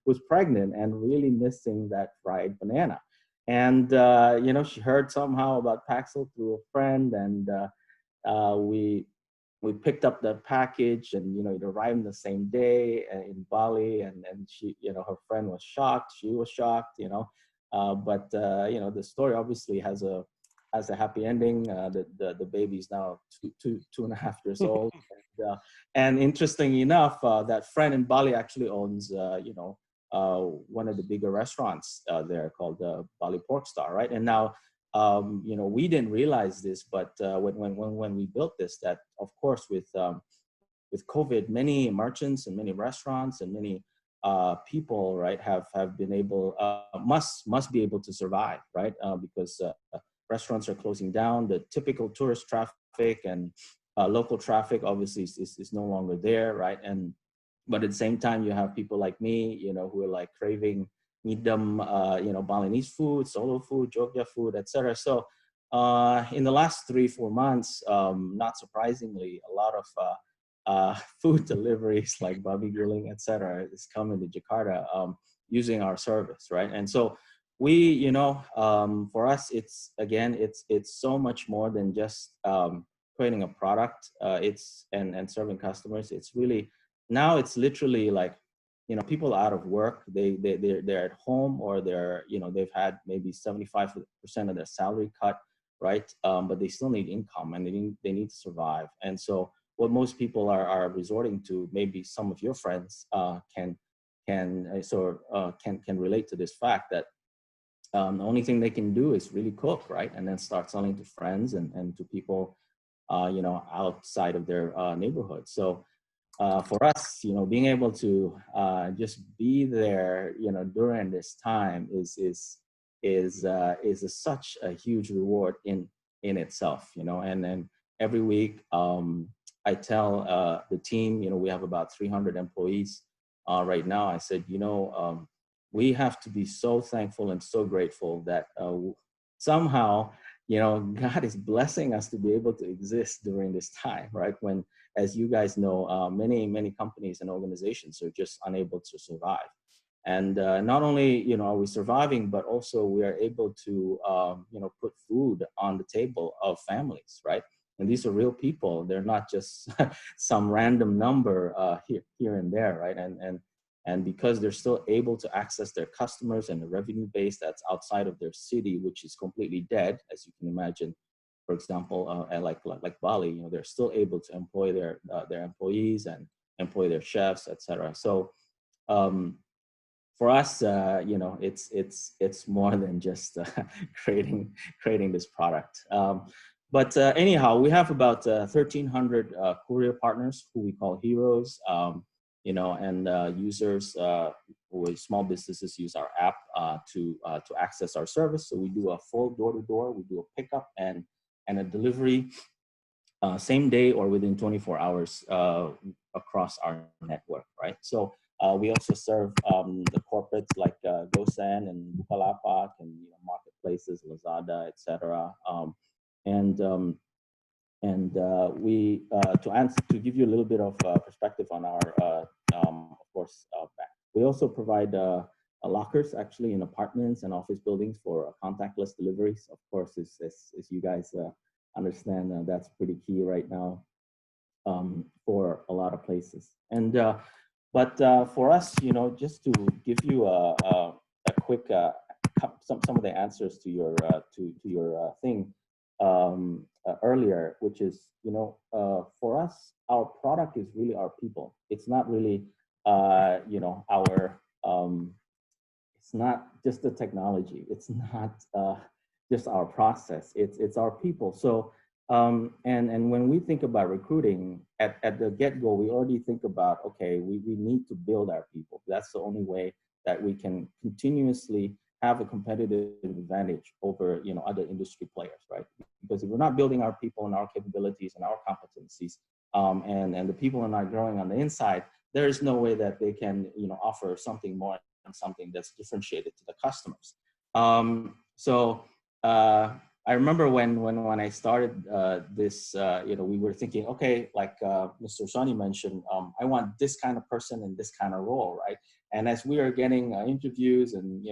was pregnant and really missing that fried banana. And, she heard somehow about Paxil through a friend, and we picked up the package, and, it arrived the same day in Bali, and she, her friend was shocked. She was shocked, but the story obviously has a happy ending. The baby's now two and a half years old. And interesting enough, that friend in Bali actually owns, one of the bigger restaurants there called Bali Pork Star, right? And now, we didn't realize this, but when we built this, that of course with COVID, many merchants and many restaurants and many people, right, have been able must be able to survive, right? Because restaurants are closing down. The typical tourist traffic and local traffic obviously is no longer there, right? But at the same time, you have people like me, who are like craving ngidam, Balinese food, Solo food, Jogja food, etc. So in the last 3-4 months, not surprisingly, a lot of food deliveries like babi guling, etc. is coming to Jakarta using our service, right? And so we, for us, it's so much more than just creating a product. It's and serving customers. It's really, now it's literally like people out of work, they're at home, or they've had maybe 75% of their salary cut, right? But they still need income, and they need to survive. And so what most people are resorting to, maybe some of your friends can relate to this fact, that the only thing they can do is really cook, right? And then start selling to friends and to people, outside of their neighborhood. So for us, being able to just be there, during this time is such a huge reward in itself, and then every week I tell the team, we have about 300 employees right now. I said, we have to be so thankful and so grateful that somehow, God is blessing us to be able to exist during this time, right? When, as you guys know, many companies and organizations are just unable to survive. And not only, are we surviving, but also we are able to, put food on the table of families, right? And these are real people. They're not just some random number here and there, right? And because they're still able to access their customers and the revenue base that's outside of their city, which is completely dead, as you can imagine. For example, like Bali, they're still able to employ their employees and employ their chefs, etc. So for us, it's more than just creating this product. But anyhow, we have about 1,300 courier partners who we call heroes. And users, small businesses use our app to access our service. So we do a full door-to-door, we do a pickup and a delivery same day or within 24 hours across our network, right? So we also serve the corporates like GoSend and Bukalapak and marketplaces, Lazada, etc. We to give you a little bit of perspective on our of course back. We also provide lockers actually in apartments and office buildings for contactless deliveries. Of course, as you guys understand, that's pretty key right now for a lot of places. And but for us, just to give you a quick some of the answers to your thing earlier, which is, for us, our product is really our people. It's not really, our, it's not just the technology. It's not just our process. It's our people. So, and when we think about recruiting at the get-go, we already think about, okay, we need to build our people. That's the only way that we can continuously have a competitive advantage over, other industry players, right? Because if we're not building our people and our capabilities and our competencies, and the people are not growing on the inside, there is no way that they can, offer something more and something that's differentiated to the customers. I remember when I started this, we were thinking, okay, like Mr. Soni mentioned, I want this kind of person in this kind of role, right? And as we are getting interviews and,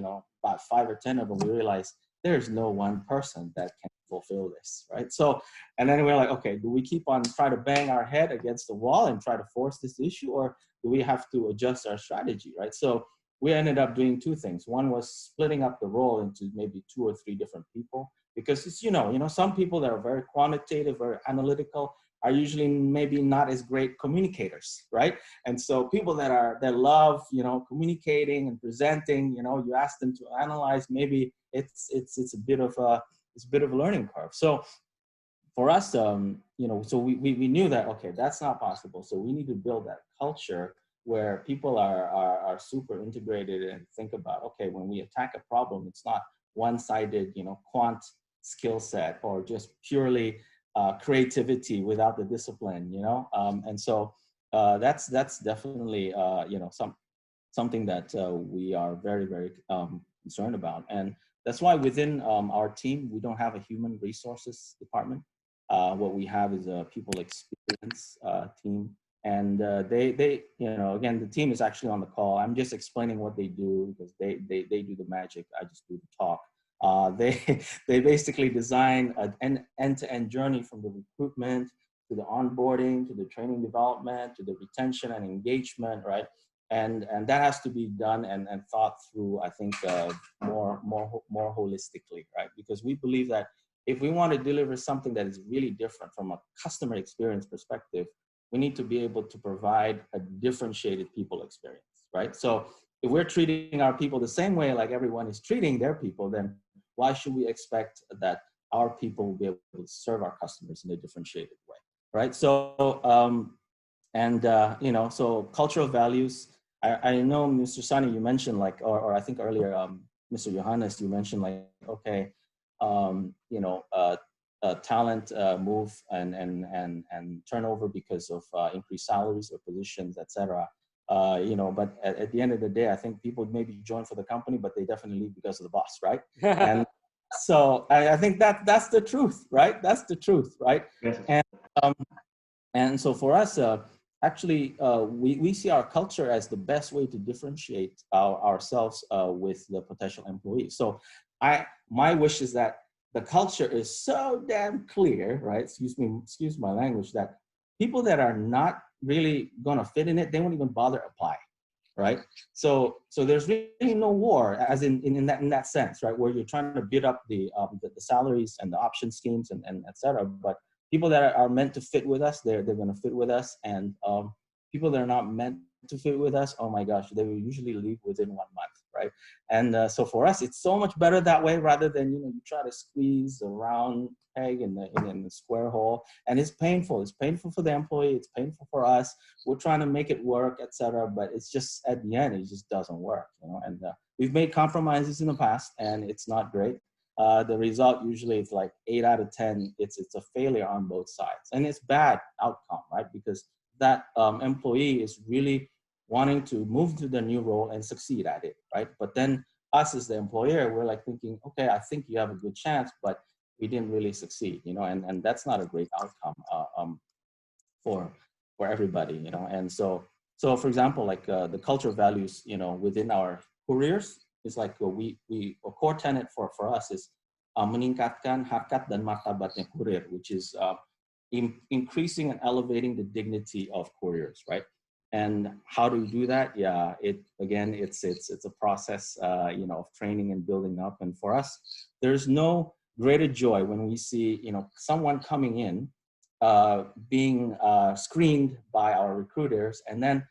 about 5 or 10 of them, we realized there's no one person that can fulfill this, right? So, and then we're like, okay, do we keep on try to bang our head against the wall and try to force this issue, or do we have to adjust our strategy, right? So we ended up doing two things. One was splitting up the role into maybe 2 or 3 different people, because it's, some people that are very quantitative, very analytical, are usually maybe not as great communicators, right? And so people that love, communicating and presenting, you ask them to analyze, maybe it's a bit of a learning curve. So for us, so we knew that, okay, that's not possible. So we need to build that culture where people are super integrated and think about, okay, when we attack a problem, it's not one-sided, quant skill set or just purely creativity without the discipline, and so that's definitely something that we are very, very concerned about. And that's why within our team, we don't have a human resources department. What we have is a people experience team. And they again, the team is actually on the call. I'm just explaining what they do because they do the magic. I just do the talk. They basically design an end-to-end journey from the recruitment to the onboarding, to the training development, to the retention and engagement, right? and that has to be done and thought through, I think, more holistically, right? Because we believe that if we want to deliver something that is really different from a customer experience perspective, we need to be able to provide a differentiated people experience, right? So if we're treating our people the same way like everyone is treating their people, then why should we expect that our people will be able to serve our customers in a differentiated way, right? So, you know, so cultural values, I know, Mr. Sani, you mentioned like, or I think earlier, Mr. Johannes, you mentioned like, okay, you know, talent move and turnover because of increased salaries or positions, etc. You know, but at the end of the day, I think people maybe join for the company, but they definitely leave because of the boss, right? And so I think that's the truth, right? That's the truth, right? Yes. And so for us, actually, we see our culture as the best way to differentiate ourselves with the potential employees. So my wish is that the culture is so damn clear, right? Excuse my language, that people that are not really gonna fit in it, they won't even bother apply, right? So there's really no war, as in that sense, right? Where you're trying to bid up the salaries and the option schemes and et cetera. But people that are meant to fit with us, they're going to fit with us, and people that are not meant to fit with us, oh my gosh, they will usually leave within 1 month, right? And so for us, it's so much better that way, rather than, you know, you try to squeeze a round peg in the square hole, and it's painful. It's painful for the employee. It's painful for us. We're trying to make it work, etc. But it's just, at the end, it just doesn't work, you know. And we've made compromises in the past, and it's not great. The result usually is like 8 out of 10. It's a failure on both sides, and it's bad outcome, right? Because that employee is really wanting to move to the new role and succeed at it, right? But then us as the employer, we're like thinking, okay, I think you have a good chance, but we didn't really succeed, you know, and that's not a great outcome for everybody, you know. And so for example, like the cultural values, you know, within our careers, is like a core tenet for us is meningkatkan harkat dan martabatnya kurir, which is increasing and elevating the dignity of couriers, right? And how do we do that? Yeah, it's a process, you know, of training and building up. And for us, there's no greater joy when we see, you know, someone coming in, being screened by our recruiters, and then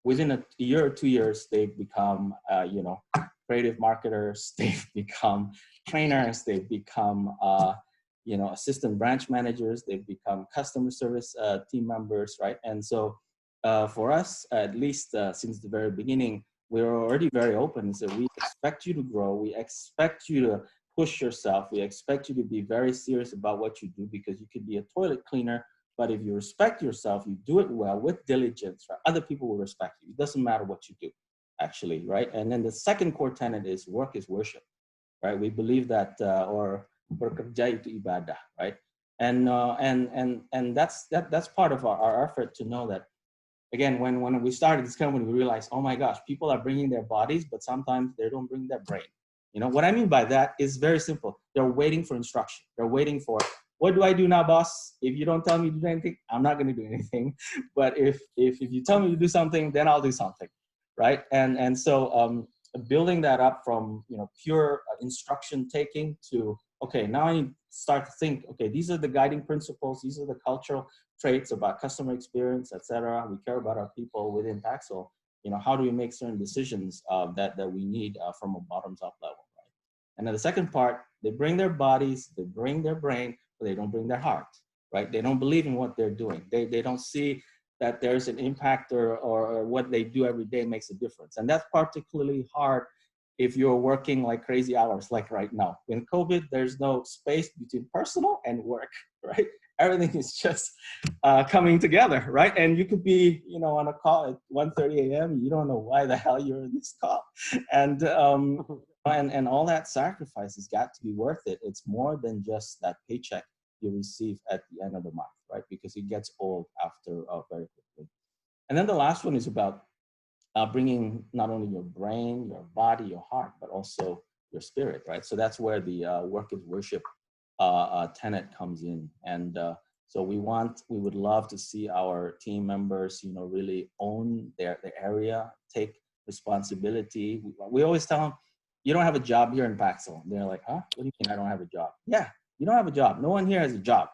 within a year or 2 years, they've become, you know, creative marketers, they've become trainers, they've become, you know, assistant branch managers, they've become customer service team members, right? And so for us, at least since the very beginning, we're already very open. So we expect you to grow, we expect you to push yourself, we expect you to be very serious about what you do, because you could be a toilet cleaner, but if you respect yourself, you do it well with diligence, right? Other people will respect you. It doesn't matter what you do, actually, right? And then the second core tenet is work is worship, right? We believe that, or bekerja itu ibadah, right? And that's part of our effort to know that, again, when we started this company, we realized, oh my gosh, people are bringing their bodies, but sometimes they don't bring their brain. You know, what I mean by that is very simple. They're waiting for instruction. They're waiting for, what do I do now, boss? If you don't tell me to do anything, I'm not going to do anything. But if you tell me to do something, then I'll do something, right? And so building that up from, you know, pure instruction taking to, okay, now I start to think, okay, these are the guiding principles, these are the cultural traits about customer experience, etc. We care about our people within Paxil. You know, how do we make certain decisions that we need from a bottoms-up level, right? And then the second part, they bring their bodies, they bring their brain, but they don't bring their heart, right? They don't believe in what they're doing. They don't see that there's an impact or what they do every day makes a difference. And that's particularly hard if you're working like crazy hours, like right now. In COVID, there's no space between personal and work, right? Everything is just coming together, right? And you could be, you know, on a call at 1:30 a.m. You don't know why the hell you're in this call. And all that sacrifice has got to be worth it. It's more than just that paycheck you receive at the end of the month, right? Because it gets old after very quickly. And then the last one is about bringing not only your brain, your body, your heart, but also your spirit, right? So that's where the work is worship tenet comes in. And So we would love to see our team members, you know, really own their area, take responsibility. We always tell them, you don't have a job here in Paxil. They're like, huh? What do you mean I don't have a job? Yeah, you don't have a job. No one here has a job,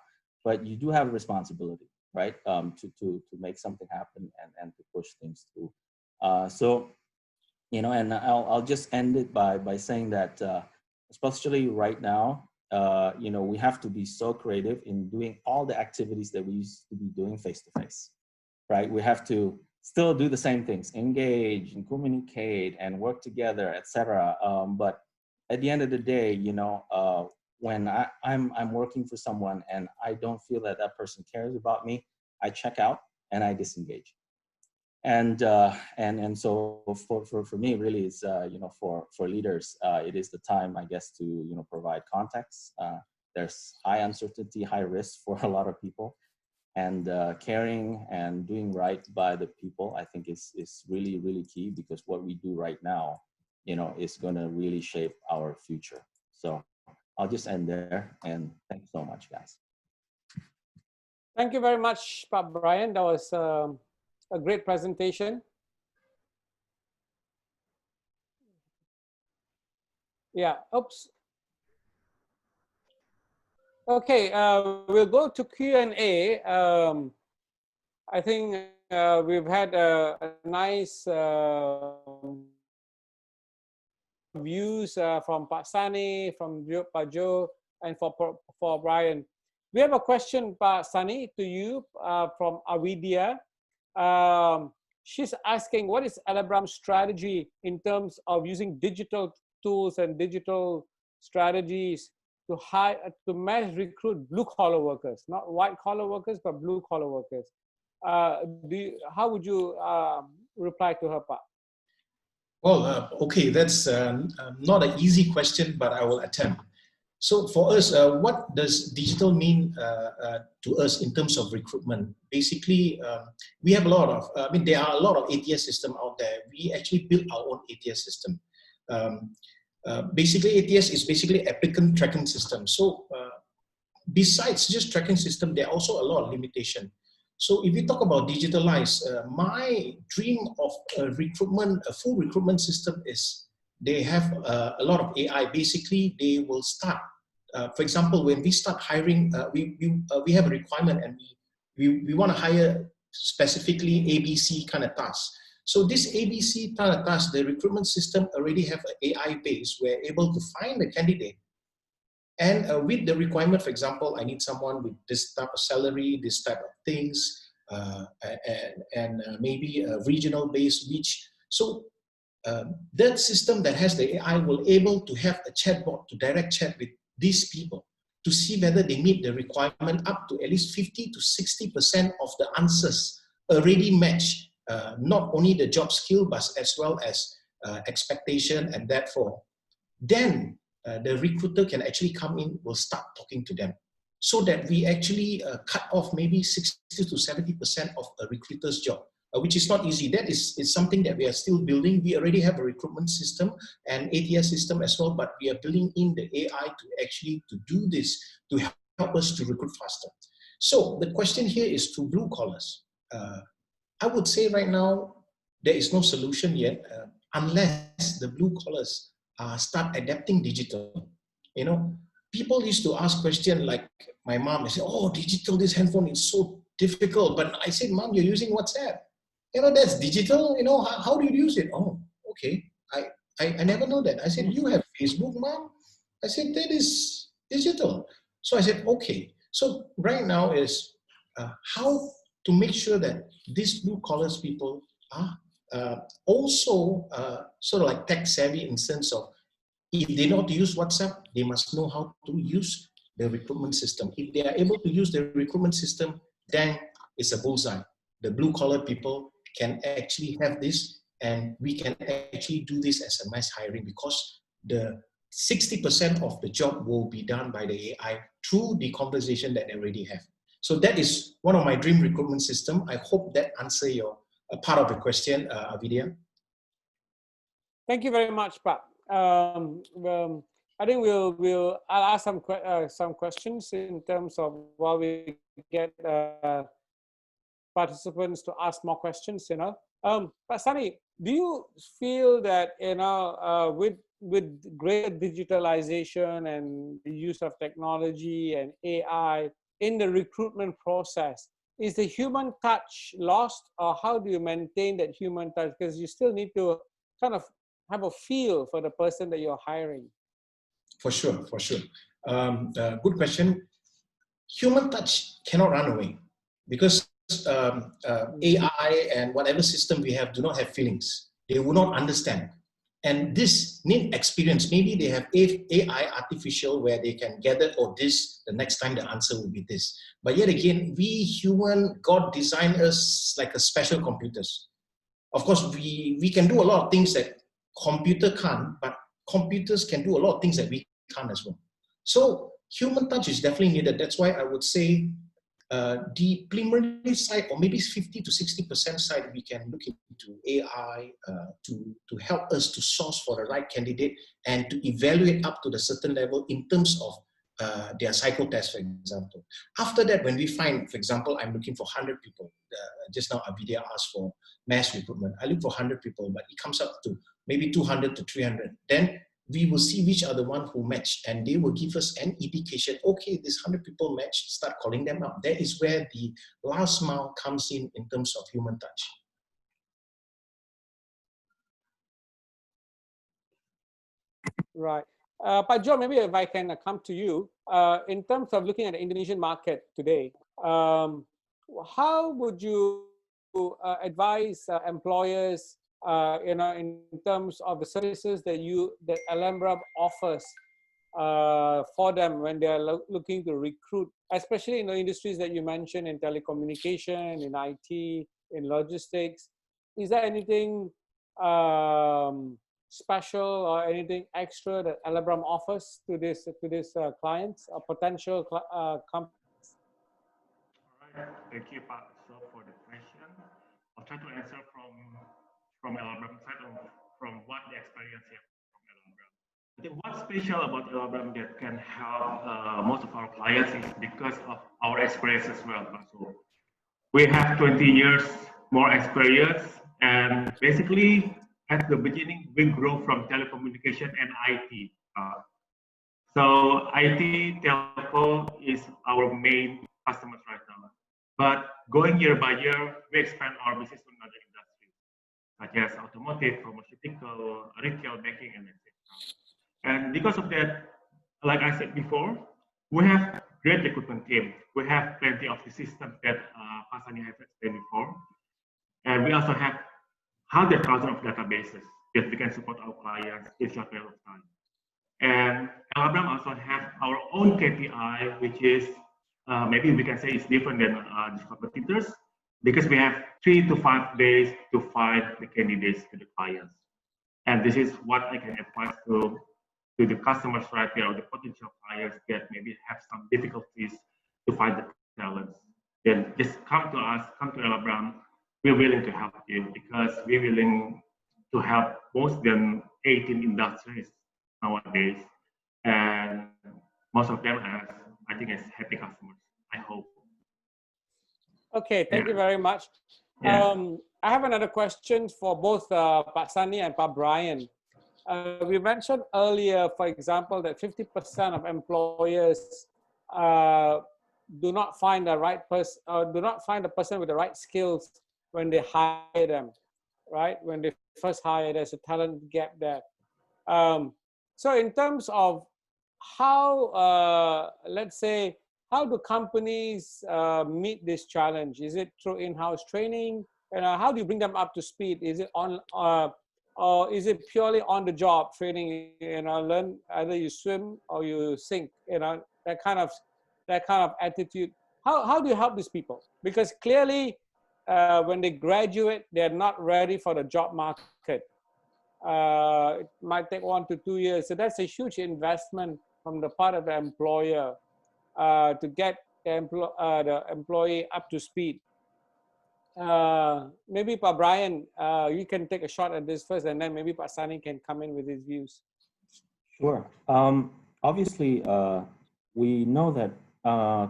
but you do have a responsibility, right? To make something happen and to push things through. So, you know, and I'll just end it by saying that, especially right now, you know, we have to be so creative in doing all the activities that we used to be doing face-to-face, right? We have to still do the same things, engage and communicate and work together, etc. But at the end of the day, you know, when I'm working for someone and I don't feel that that person cares about me, I check out and I disengage. And so for me, really, is you know, for leaders, it is the time, I guess, to, you know, provide context. There's high uncertainty, high risk for a lot of people, and caring and doing right by the people, I think is really key, because what we do right now, you know, is going to really shape our future. So I'll just end there, and thanks so much, guys. Thank you very much, Pak Brian. That was a great presentation. Yeah, oops. Okay, we'll go to Q&A. I think we've had a nice views from Pak Sani, from Pak Joe, and for Brian. We have a question, Pak Sani, to you from Avidia. She's asking, what is Elabram's strategy in terms of using digital tools and digital strategies to mass recruit blue-collar workers, not white-collar workers, but blue-collar workers? How would you reply to her, Pak? Well, okay, that's not an easy question, but I will attempt. So for us, what does digital mean to us in terms of recruitment? Basically, we have a lot of, I mean, there are a lot of ATS systems out there. We actually built our own ATS system. Basically, ATS is basically applicant tracking system. So besides just tracking system, there are also a lot of limitation. So if we talk about digitalize, my dream of a full recruitment system is they have a lot of AI. Basically, they will start, for example, when we start hiring, we have a requirement and we want to hire specifically ABC kind of tasks. So this ABC kind of task, the recruitment system already have an AI base. We're able to find the candidate. And with the requirement, for example, I need someone with this type of salary, this type of things, and maybe a regional base reach. So that system that has the AI will able to have a chatbot to direct chat with these people to see whether they meet the requirement. Up to at least 50 to 60% of the answers already match not only the job skill, but as well as expectation, and therefore, then the recruiter can actually come in, will start talking to them, so that we actually cut off maybe 60 to 70% of a recruiter's job, which is not easy. That is something that we are still building. We already have a recruitment system and ATS system as well, but we are building in the AI to actually to do this, to help us to recruit faster. So the question here is to blue collars. I would say right now, there is no solution yet, unless the blue collars start adapting digital. You know, people used to ask questions like my mom, they say, oh, digital, this handphone is so difficult. But I said, Mom, you're using WhatsApp. You know, that's digital. You know, how do you use it? Oh, okay. I never know that. I said, you have Facebook, Mom? I said, that is digital. So I said, okay. So right now is how to make sure that these blue collars people are also sort of like tech savvy in sense of, if they know how to use WhatsApp, they must know how to use the recruitment system. If they are able to use the recruitment system, then it's a bullseye. The blue collar people can actually have this, and we can actually do this as a mass hiring, because the 60% of the job will be done by the AI through the conversation that they already have. So that is one of my dream recruitment system. I hope that answer your part of the question, Avidia. Thank you very much, Pak. I think I'll ask some questions in terms of while we get participants to ask more questions. But Sunny, do you feel that with greater digitalization and the use of technology and AI in the recruitment process, is the human touch lost, or how do you maintain that human touch? Because you still need to kind of have a feel for the person that you're hiring. For sure, for sure. Good question. Human touch cannot run away because AI and whatever system we have do not have feelings. They will not understand. And this need experience. Maybe they have AI artificial where they can gather, oh, this, the next time the answer will be this. But yet again, we human, God designed us like a special computers. Of course, we can do a lot of things that computer can't, but computers can do a lot of things that we can't as well. So human touch is definitely needed. That's why I would say the preliminary side, or maybe 50 to 60% side, we can look into AI to help us to source for the right candidate and to evaluate up to the certain level in terms of their psycho test, for example. After that, when we find, for example, I'm looking for 100 people. Just now, Abidia asked for mass recruitment. I look for 100 people, but it comes up to maybe 200 to 300. Then we will see which are the one who match, and they will give us an indication, okay, this 100 people match, start calling them up. That is where the last mile comes in terms of human touch. Right. Pak Joe, maybe if I can come to you, in terms of looking at the Indonesian market today, how would you advise employers, in terms of the services that Elabram offers for them when they are looking to recruit, especially in the industries that you mentioned, in telecommunication, in IT, in logistics? Is there anything special or anything extra that Elabram offers to this clients or potential companies? All right, thank you, Pak, so for the question. I'll try to answer from Elabram side of from what the experience here from Elabram. I think what's special about Elabram that can help most of our clients is because of our experience as well. So we have 20 years more experience, and basically at the beginning we grow from telecommunication and IT. So IT telco is our main customers right now. But going year by year, we expand our business to another industry, such as automotive, pharmaceutical, retail, banking, and etc. And because of that, like I said before, we have great recruitment team. We have plenty of the systems that Pasani has explained before. And we also have 100,000 of databases that we can support our clients in short period of time. And Elabram also have our own KPI, which is maybe we can say it's different than these competitors, because we have 3 to 5 days to find the candidates to the clients. And this is what I can advise to the customers right there, or the potential clients that maybe have some difficulties to find the talents. Then just come to us, come to Elabram. We're willing to help you, because we're willing to help more than 18 industries nowadays, and most of them I think as happy customers, I hope. Okay, thank you very much. Yeah. I have another question for both Pak Sani and Pak Brian. We mentioned earlier, for example, that 50% of employers do not find the right person, do not find the person with the right skills when they hire them, right? When they first hire, there's a talent gap there. So in terms of how, let's say, how do companies meet this challenge? Is it through in-house training? And how do you bring them up to speed? Is it on, or is it purely on-the-job training? Learn either you swim or you sink. That kind of attitude. How do you help these people? Because clearly, when they graduate, they're not ready for the job market. It might take 1 to 2 years. So that's a huge investment from the part of the employer to get the employee up to speed. Maybe Pak Brian, you can take a shot at this first, and then maybe Pak Sani can come in with his views. Sure. Obviously, we know that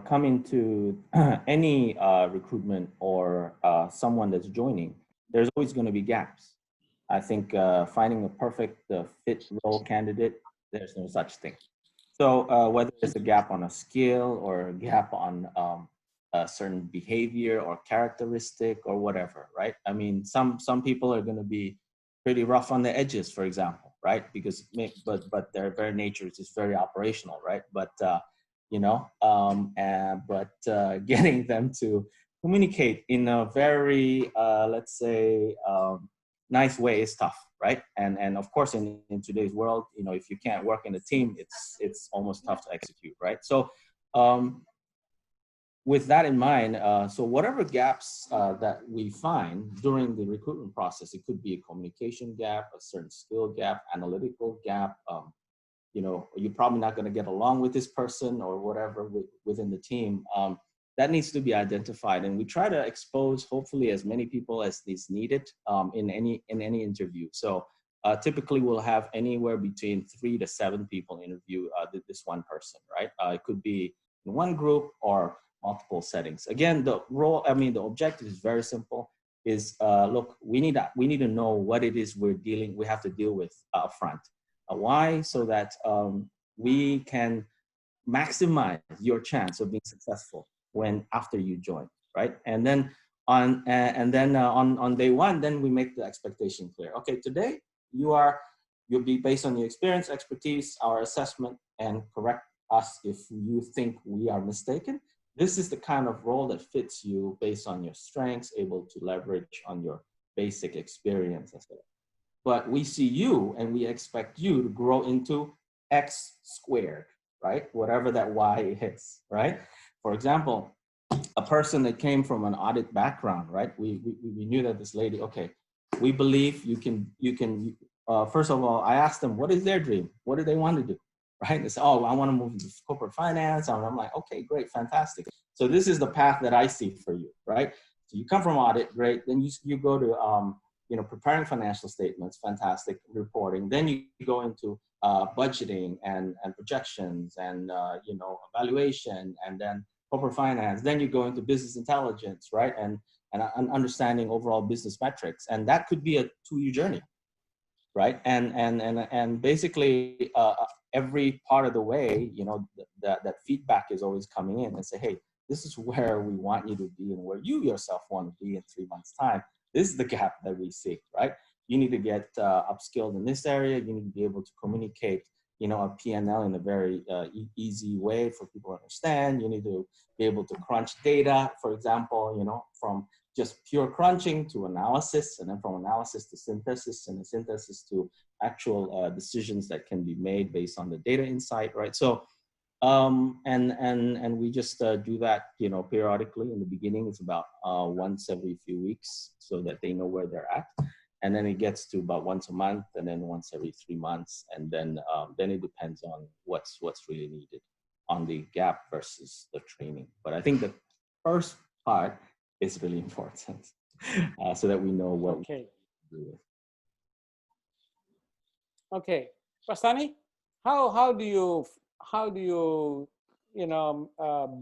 coming to any recruitment or someone that's joining, there's always going to be gaps. I think finding a perfect fit role candidate, there's no such thing. So whether it's a gap on a skill or a gap on a certain behavior or characteristic or whatever, right? I mean, some people are going to be pretty rough on the edges, for example, right? Because but their very nature is just very operational, right? But you know, getting them to communicate in a very let's say nice way is tough, right? And of course, in today's world, you know, if you can't work in a team, it's almost tough to execute, right? So with that in mind, so whatever gaps that we find during the recruitment process, it could be a communication gap, a certain skill gap, analytical gap. You know, you're probably not going to get along with this person or whatever within the team. That needs to be identified, and we try to expose hopefully as many people as is needed in any interview. So typically we'll have anywhere between 3 to 7 people interview this one person, right? It could be in one group or multiple settings. Again, the objective is very simple. Is look, we need to know what it is we have to deal with up front. Why? So that we can maximize your chance of being successful after you join, right? And then on day one, then we make the expectation clear. Okay, today you'll be based on your experience, expertise, our assessment, and correct us if you think we are mistaken. This is the kind of role that fits you based on your strengths, able to leverage on your basic experience, etc. But we see you and we expect you to grow into X squared, right? Whatever that Y is, right? For example, a person that came from an audit background, right? We knew that this lady, okay, we believe you can, first of all, I asked them, what is their dream? What do they want to do? Right? They say, oh, I want to move into corporate finance. And I'm like, okay, great, fantastic. So this is the path that I see for you, right? So you come from audit, great. Then you go to, preparing financial statements, fantastic, reporting. Then you go into budgeting and projections and, evaluation, and then corporate finance. Then you go into business intelligence, right? And understanding overall business metrics. And that could be a 2-year journey, right? And basically every part of the way, that feedback is always coming in and say, hey, this is where we want you to be and where you yourself want to be in 3 months' time. This is the gap that we see, right? You need to get upskilled in this area. You need to be able to communicate, a P&L in a very easy way for people to understand. You need to be able to crunch data, for example, from just pure crunching to analysis, and then from analysis to synthesis, and the synthesis to actual decisions that can be made based on the data insight, right? So, and we just do that, periodically. In the beginning, it's about once every few weeks so that they know where they're at. And then it gets to about once a month, and then once every 3 months. And then it depends on what's really needed on the gap versus the training. But I think the first part is really important so that we know what we do with. Okay, Pastani, how do you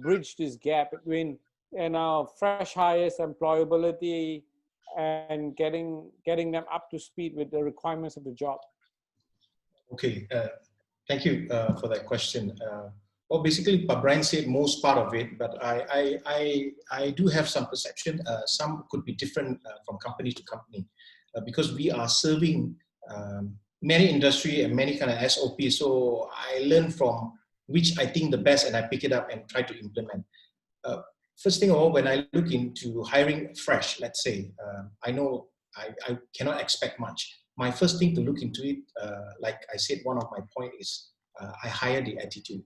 bridge this gap between fresh hires employability and getting them up to speed with the requirements of the job? Okay, thank you for that question. Well, basically, Brian said most part of it, but I do have some perception. Some could be different from company to company because we are serving many industry and many kind of SOP. So I learn from which I think the best, and I pick it up and try to implement. First thing of all, when I look into hiring fresh, let's say, I know I cannot expect much. My first thing to look into it, like I said, one of my point is I hire the attitude.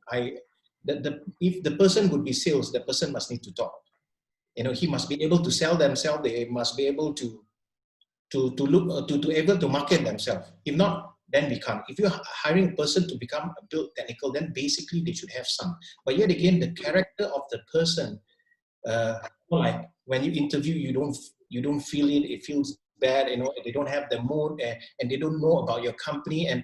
If the person would be sales, the person must need to talk. He must be able to sell themselves. They must be able to able to market themselves. If not, then we can't. If you're hiring a person to become a bit technical, then basically they should have some. But yet again, the character of the person, like when you interview, you don't feel it. It feels bad. They don't have the mood, and they don't know about your company, and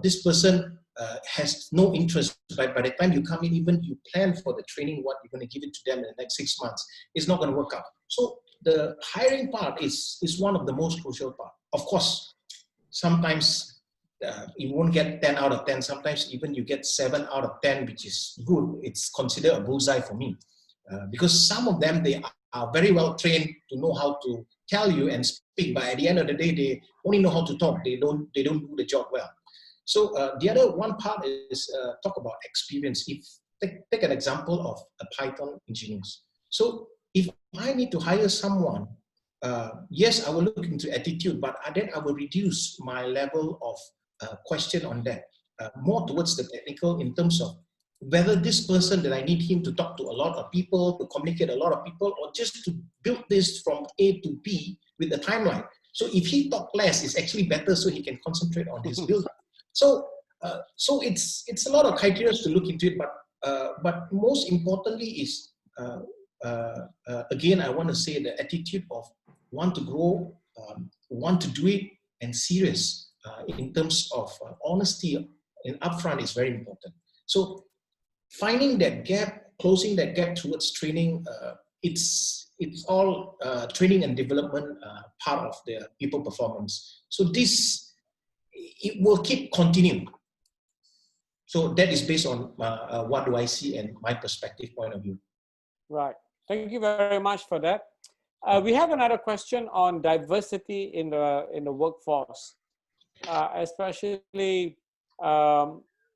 this person has no interest, but by the time you come in, even you plan for the training, what you're going to give it to them in the next 6 months, it's not going to work out. So the hiring part is one of the most crucial part. Of course, sometimes you won't get 10 out of 10. Sometimes even you get 7 out of 10, which is good. It's considered a bullseye for me. Because some of them, they are very well trained to know how to tell you and speak, but at the end of the day, they only know how to talk. They don't do the job well. So the other one part is talk about experience. If take an example of a Python engineers. So if I need to hire someone, yes, I will look into attitude, but then I will reduce my level of question on that, more towards the technical in terms of whether this person that I need him to talk to a lot of people, to communicate a lot of people, or just to build this from A to B with the timeline. So if he talk less, it's actually better so he can concentrate on his build. So it's a lot of criteria to look into it, but most importantly is again, I want to say the attitude of want to grow, want to do it, and serious in terms of honesty and upfront is very important. So finding that gap, closing that gap towards training, it's all training and development part of the people performance. So this, it will keep continuing. So that is based on what do I see and my perspective point of view. Right. Thank you very much for that. We have another question on diversity in the workforce, especially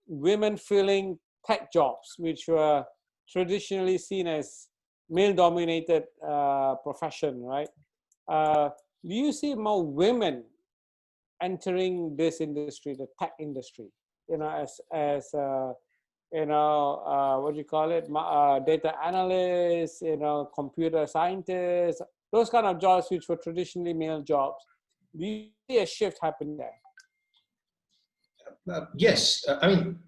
women filling tech jobs, which were traditionally seen as male-dominated profession, right? Do you see more women entering this industry, the tech industry, you know, as you know, what do you call it? Data analysts, you know, computer scientists, those kind of jobs which were traditionally male jobs. Do you see a shift happening there? Yes, I mean,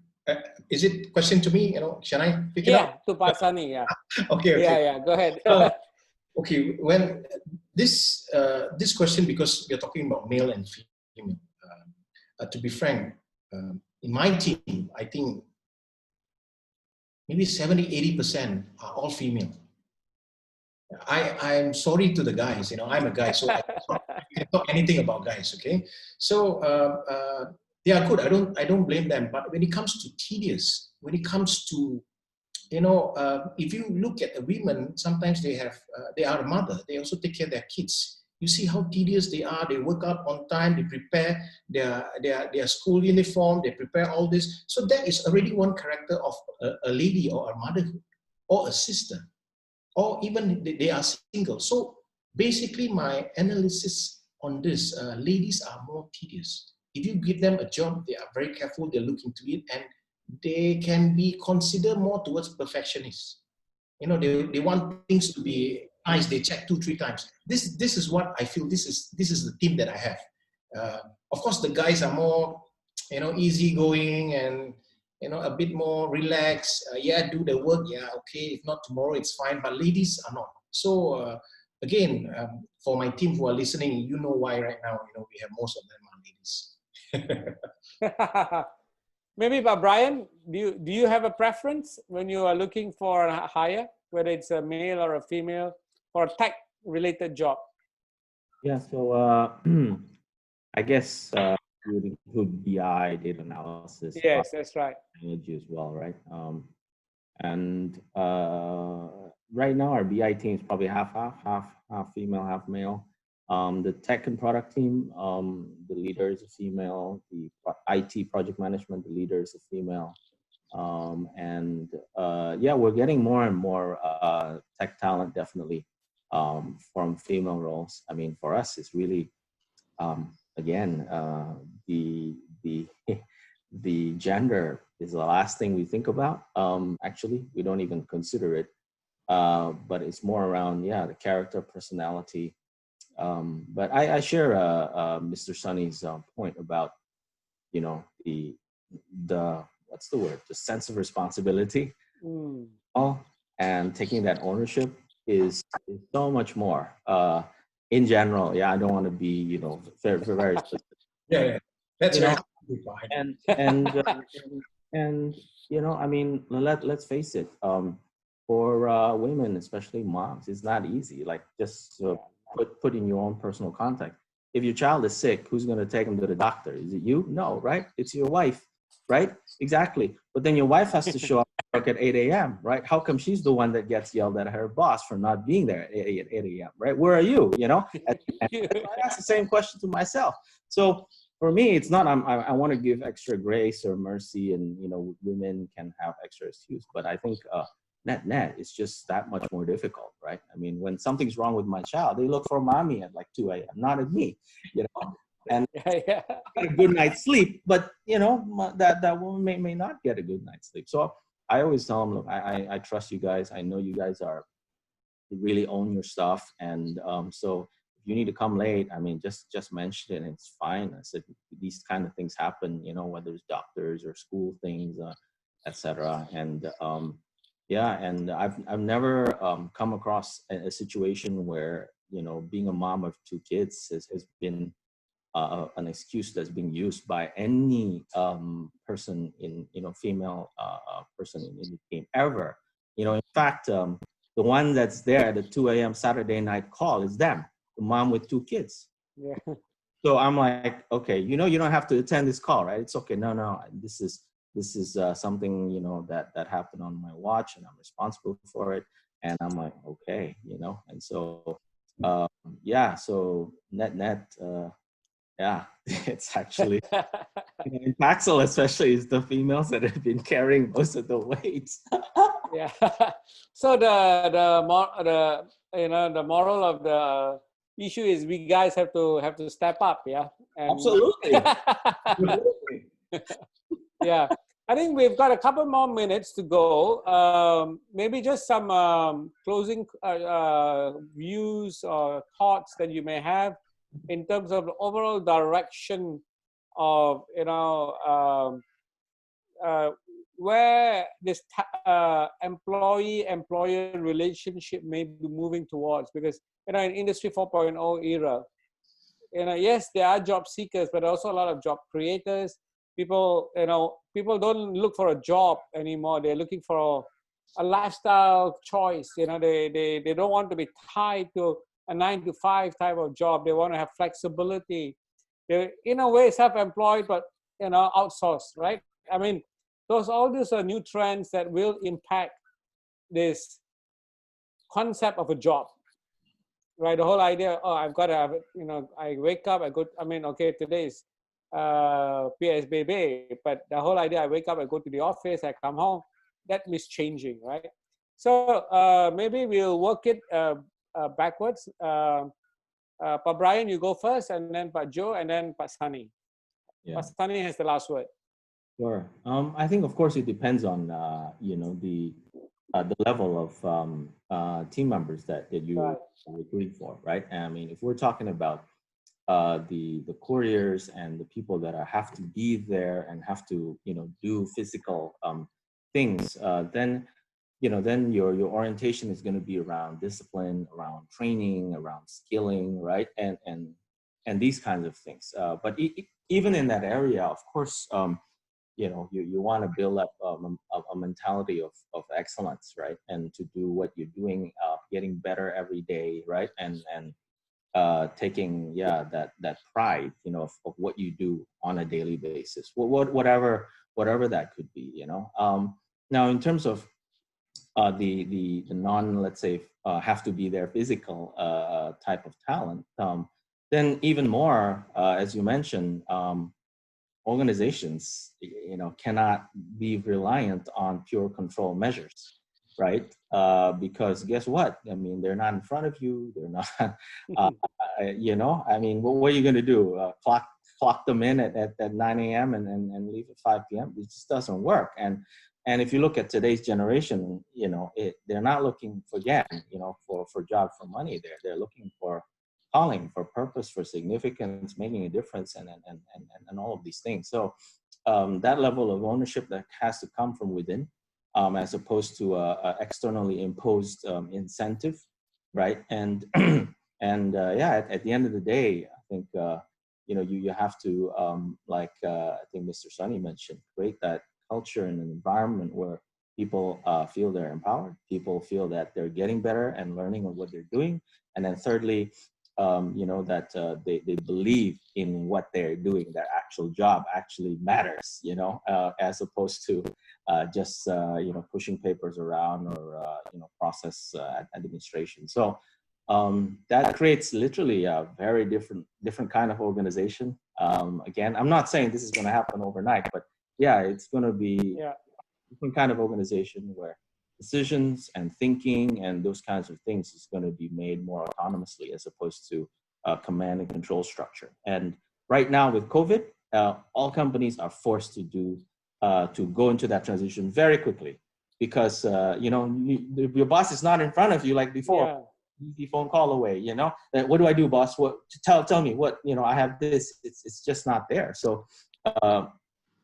is it question to me? You know, can I pick it up? Yeah, to Pasani, yeah. Okay. Yeah, go ahead. Okay, when this question, because we're talking about male and female, to be frank, in my team, I think maybe 70-80% are all female. I'm sorry to the guys, you know, I'm a guy, so I can talk anything about guys, okay? So they are good, I don't blame them, but when it comes to tedious, when it comes to, you know, if you look at the women, sometimes they are a mother, they also take care of their kids. You see how tedious they are, they work out on time, they prepare their school uniform, they prepare all this. So that is already one character of a lady or a motherhood or a sister, or even they are single. So basically my analysis on this, ladies are more tedious. If you give them a job, they are very careful, they look into it, and they can be considered more towards perfectionists. You know, they want things to be nice, they check 2-3 times. This is what I feel, this is the team that I have. Of course, the guys are more, you know, easygoing and, you know, a bit more relaxed. Yeah, do the work. Yeah, okay. If not tomorrow, it's fine. But ladies are not. So again, for my team who are listening, you know why right now. You know, we have most of them are ladies. Maybe, but Brian, do you have a preference when you are looking for a hire, whether it's a male or a female, for a tech-related job? Yeah. So I guess you would include BI, data analysis. Yes, that's right. Technology as well, right? And right now our BI team is probably half female, half male. The tech and product team, the leader is a female. The IT project management, the leader is a female. And yeah, we're getting more and more tech talent, definitely, from female roles. I mean, for us, it's really, again, the gender is the last thing we think about. Actually, we don't even consider it, but it's more around, yeah, the character, personality. But I share Mr. Sunny's point about, you know, the what's the word? The sense of responsibility. And taking that ownership is so much more. In general, yeah, I don't want to be, you know, very specific. Yeah, that's right. And you know, I mean, let's face it. For women, especially moms, it's not easy. Like just put in your own personal context. If your child is sick, who's going to take them to the doctor? Is it you? No, right? It's your wife, right? Exactly. But then your wife has to show up at 8 a.m., right? How come she's the one that gets yelled at her boss for not being there at 8 a.m., right? Where are you? You know, I ask the same question to myself. So for me, it's not, I want to give extra grace or mercy and, you know, women can have extra excuse, but I think net, it's just that much more difficult, right? I mean, when something's wrong with my child, they look for mommy at like 2 a.m., not at me, you know? And get a good night's sleep, but you know, that woman may not get a good night's sleep. So I always tell them, look, I trust you guys. I know you guys you really own your stuff. And so if you need to come late, I mean, just mention it and it's fine. I said, these kind of things happen, you know, whether it's doctors or school things, etc. And yeah, and I've never come across a situation where, you know, being a mom of 2 kids has been an excuse that's being used by any person in, you know, female person in the team ever. You know, in fact, the one that's there at the 2 a.m. Saturday night call is them, the mom with 2 kids. Yeah. So I'm like, okay, you know, you don't have to attend this call, right? It's okay. No, this is something, you know, that happened on my watch, and I'm responsible for it. And I'm like, okay, you know, and so yeah, so net. Yeah, it's actually, you know, in Paxil especially, is the females that have been carrying most of the weight. Yeah. So the you know, the moral of the issue is we guys have to step up. Yeah. And Absolutely. yeah. I think we've got a couple more minutes to go. Maybe just some closing views or thoughts that you may have in terms of the overall direction of, you know, where this employee-employer relationship may be moving towards. Because, you know, in Industry 4.0 era, you know, yes, there are job seekers, but also a lot of job creators. People, you know, people don't look for a job anymore. They're looking for a lifestyle choice. You know, they don't want to be tied to a 9-to-5 type of job. They want to have flexibility. They're in a way self-employed, but, you know, outsourced, right? I mean, all these are new trends that will impact this concept of a job, right? The whole idea, oh, I've got to have it, you know, I wake up, I mean, okay, today is PSBB, but the whole idea, I wake up, I go to the office, I come home, that is changing, right? So maybe we'll work it backwards. Pak Brian, you go first, and then Pak Joe, and then Pak Sunny. Yeah. Pak Sunny has the last word. Sure. I think, of course, it depends on you know, the level of team members that you Right. recruit for, right? I mean, if we're talking about the couriers and the people that have to be there and have to, you know, do physical things, then, you know, then your orientation is going to be around discipline, around training, around skilling, right? And these kinds of things. But even in that area, of course, you know, you want to build up a mentality of excellence, right? And to do what you're doing, getting better every day, right? And taking, yeah, that pride, you know, of what you do on a daily basis, whatever that could be, you know. Now, in terms of the non, let's say, have to be there physical type of talent, then even more, as you mentioned, organizations, you know, cannot be reliant on pure control measures, right? Because guess what? I mean, they're not in front of you. They're not, you know, I mean, what are you going to do? Clock them in at 9 a.m. and leave at 5 p.m. It just doesn't work. And if you look at today's generation, you know, they're not looking for, again, you know, for job, for money. They're looking for calling, for purpose, for significance, making a difference, and all of these things. So that level of ownership that has to come from within, as opposed to a externally imposed incentive, right? And and yeah, at the end of the day, I think you have to, like I think Mr. Sunny mentioned, create that culture and an environment where people feel they're empowered, people feel that they're getting better and learning on what they're doing. And then thirdly, that they believe in what they're doing, their actual job actually matters, as opposed to just, pushing papers around or, process administration. So that creates literally a very different kind of organization. Again, I'm not saying this is going to happen overnight, but yeah, it's going to be a different kind of organization where decisions and thinking and those kinds of things is going to be made more autonomously as opposed to a command and control structure. And right now with COVID, all companies are forced to go into that transition very quickly because, your boss is not in front of you like before. Yeah. Easy phone call away, what do I do, boss? What, tell me what, I have this, it's just not there. So,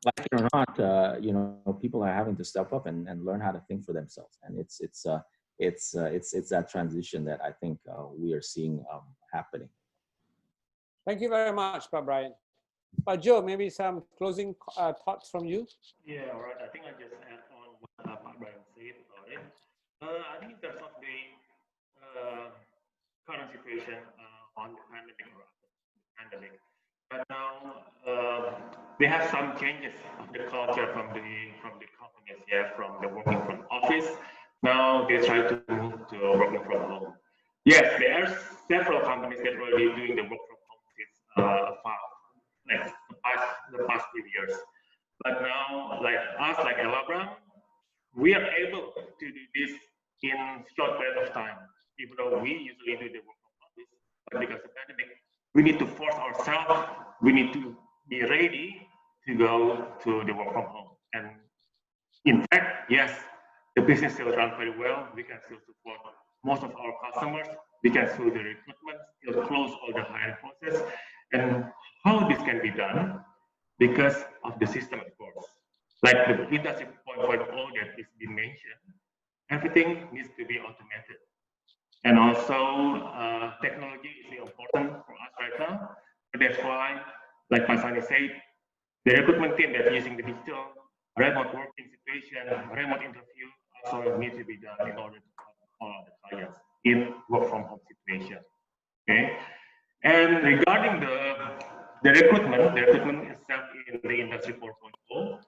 like it or not, people are having to step up and learn how to think for themselves. And it's that transition that I think we are seeing happening. Thank you very much, Pak Brian. But Joe, maybe some closing thoughts from you? Yeah, all right. I think I just add on what Pak Brian said about it. I think in terms of the current situation on the pandemic, but now we have some changes of the culture from the companies, from the working from office. Now they try to move to working from home. Yes, there are several companies that are already doing the work from home since the past few years. But now, like us, like Elabram, we are able to do this in short period of time. Even though we usually do the work from office, but because of the pandemic, we need to force ourselves. We need to be ready to go to the work from home. And in fact, yes, the business still runs very well. We can still support most of our customers. We can still do recruitment, still close all the hiring process. And how this can be done? Because of the system, of course. Like the industry 4.0 that is being mentioned, everything needs to be automated. And also, technology is important for us right now. But that's why, like Masani said, the recruitment team that's using the digital remote working situation, remote interview also needs to be done in order to help all the clients in work from home situation. Okay. And regarding the recruitment itself in the industry 4.0,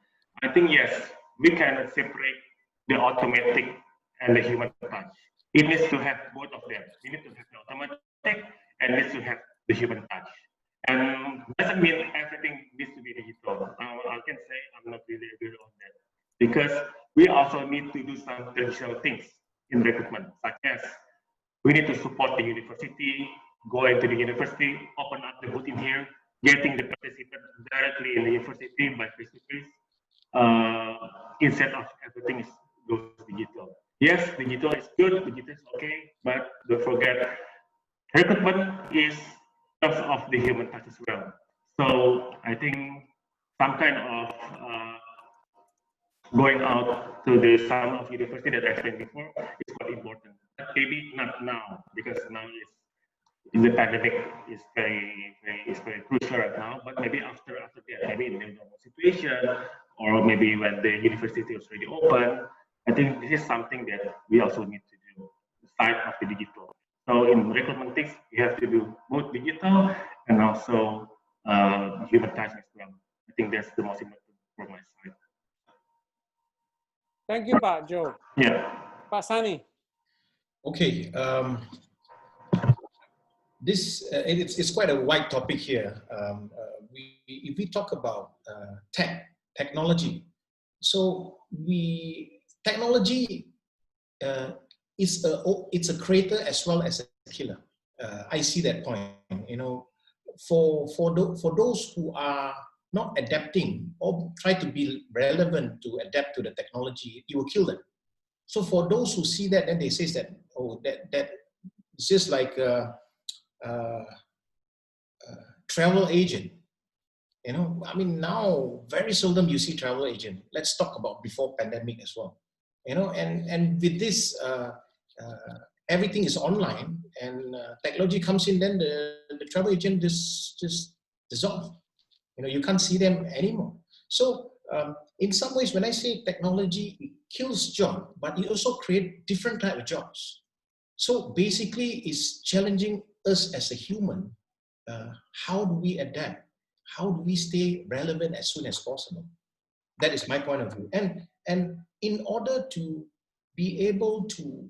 I think yes, we can separate the automatic and the human touch. It needs to have both of them. We need to have the automatic and needs to have the human touch. And doesn't mean everything needs to be digital. I can say I'm not really agree on that because we also need to do some traditional things in recruitment, such as we need to support the university, go into the university, open up the booth in here, getting the participant directly in the university by face-to-face, instead of everything goes digital. Yes, digital is good, digital is okay, but don't forget, recruitment is terms of the human touch as well. So I think some kind of going out to the some of university that I explained before is quite important. But maybe not now, because now is the pandemic is very crucial right now. But maybe after that, maybe in the normal situation, or maybe when the university is already open, I think this is something that we also need to do, side of the digital. So in recruitment things, you have to do both digital and also human touch as well. I think that's the most important from my side. Thank you, Pak Joe. Yeah. Pak Sani. Okay. It's quite a wide topic here. If we talk about technology, so technology it's a creator as well as a killer. I see that point. For those who are not adapting or try to be relevant to adapt to the technology, it will kill them. So for those who see that, then they say that that it's just like a travel agent. I mean, now very seldom you see travel agent. Let's talk about before pandemic as well. And with this, everything is online, and technology comes in. Then the travel agent just dissolve. You can't see them anymore. So in some ways, when I say technology, it kills jobs, but it also creates different type of jobs. So basically, it's challenging us as a human. How do we adapt? How do we stay relevant as soon as possible? That is my point of view. And in order to be able to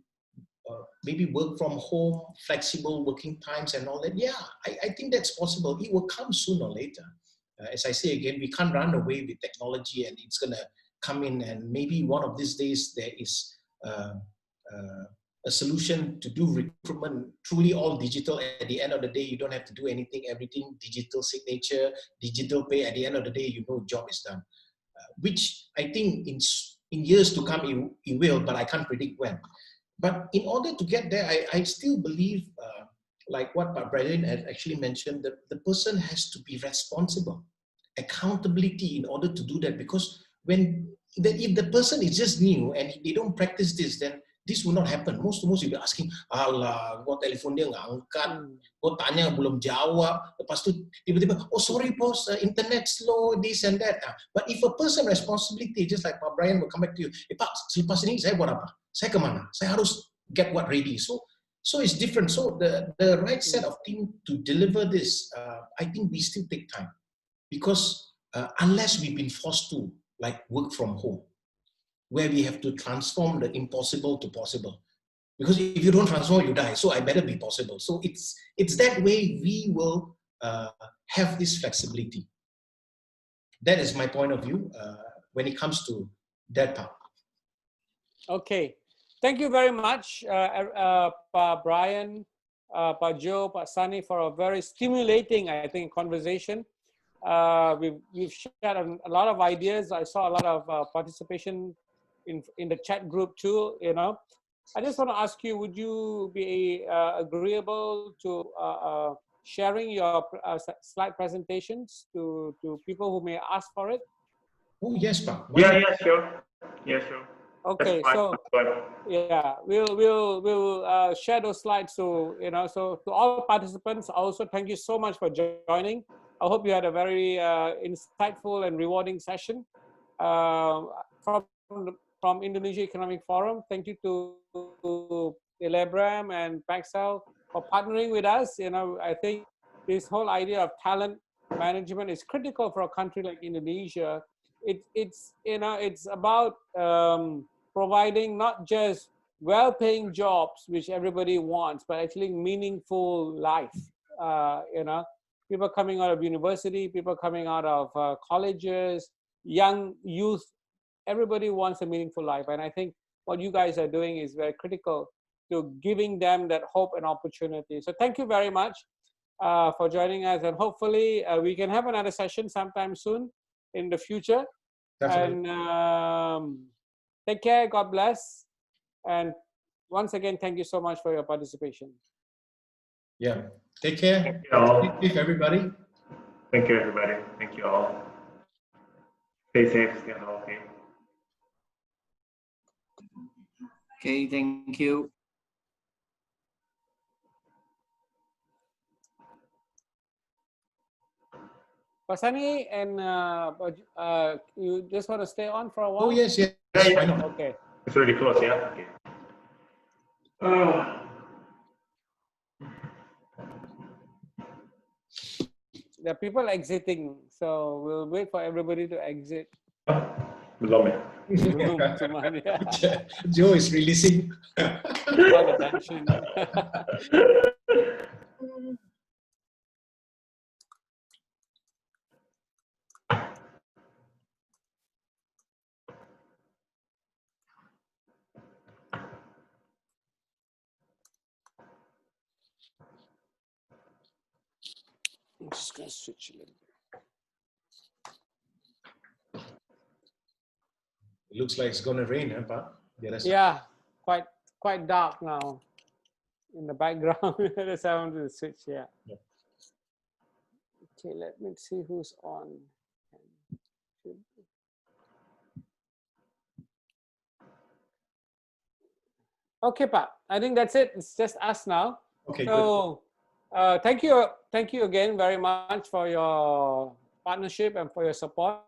maybe work from home, flexible working times and all that, yeah, I think that's possible. It will come sooner or later. As I say again, we can't run away with technology and it's going to come in, and maybe one of these days there is a solution to do recruitment truly all digital. At the end of the day, you don't have to do anything, everything digital signature, digital pay. At the end of the day, job is done. Which I think in years to come it will, but I can't predict when. But in order to get there, I still believe, like what Brian has actually mentioned, that the person has to be responsible, accountability in order to do that. Because if the person is just new and they don't practice this, then this will not happen. Most you'll be asking, alah, gua telefon dia nggak angkat, gua tanya belum jawab, lepas tu tiba-tiba, oh sorry boss, internet slow, this and that. But if a person responsibility, just like Pak Brian will come back to you, Pak, selepas ini saya buat apa? Saya kemana? Saya harus get what ready. So it's different. So the right set of team to deliver this, I think we still take time, because unless we've been forced to like work from home, where we have to transform the impossible to possible. Because if you don't transform, you die. So I better be possible. So it's that way we will have this flexibility. That is my point of view when it comes to that part. Okay. Thank you very much, Pa Brian, Pa Joe, Pa Sunny, for a very stimulating, I think, conversation. We've shared a lot of ideas. I saw a lot of participation in the chat group too. I just want to ask you, would you be agreeable to sharing your slide presentations to people who may ask for it? Oh yes, Pa. Yeah, sure. Yeah, sure. Okay, so yeah, we'll share those slides. So so to all participants, also thank you so much for joining. I hope you had a very insightful and rewarding session from Indonesia Economic Forum. Thank you to Elabram and Paxel for partnering with us. I think this whole idea of talent management is critical for a country like Indonesia. It's about providing not just well-paying jobs, which everybody wants, but actually meaningful life. People coming out of university, people coming out of colleges, young youth, everybody wants a meaningful life. And I think what you guys are doing is very critical to giving them that hope and opportunity. So thank you very much for joining us. And hopefully we can have another session sometime soon in the future. Definitely. And take care, God bless. And once again, thank you so much for your participation. Yeah, take care. Thank you all. Thank you, everybody. Thank you, everybody. Thank you all. Stay safe, stay healthy. Okay, thank you. Pasani, and you just want to stay on for a while? Oh, yes. Why not? Okay. It's already closed, yeah? Okay. There are people exiting, so we'll wait for everybody to exit. Belum ya? Joe is releasing all the tension. I'm just going to switch a little bit. It looks like it's going to rain, huh, Pa? Yeah, quite dark now in the background. The sound of the switch, yeah. Okay, let me see who's on. Okay, Pa, I think that's it. It's just us now. Okay, so, Thank you again very much for your partnership and for your support.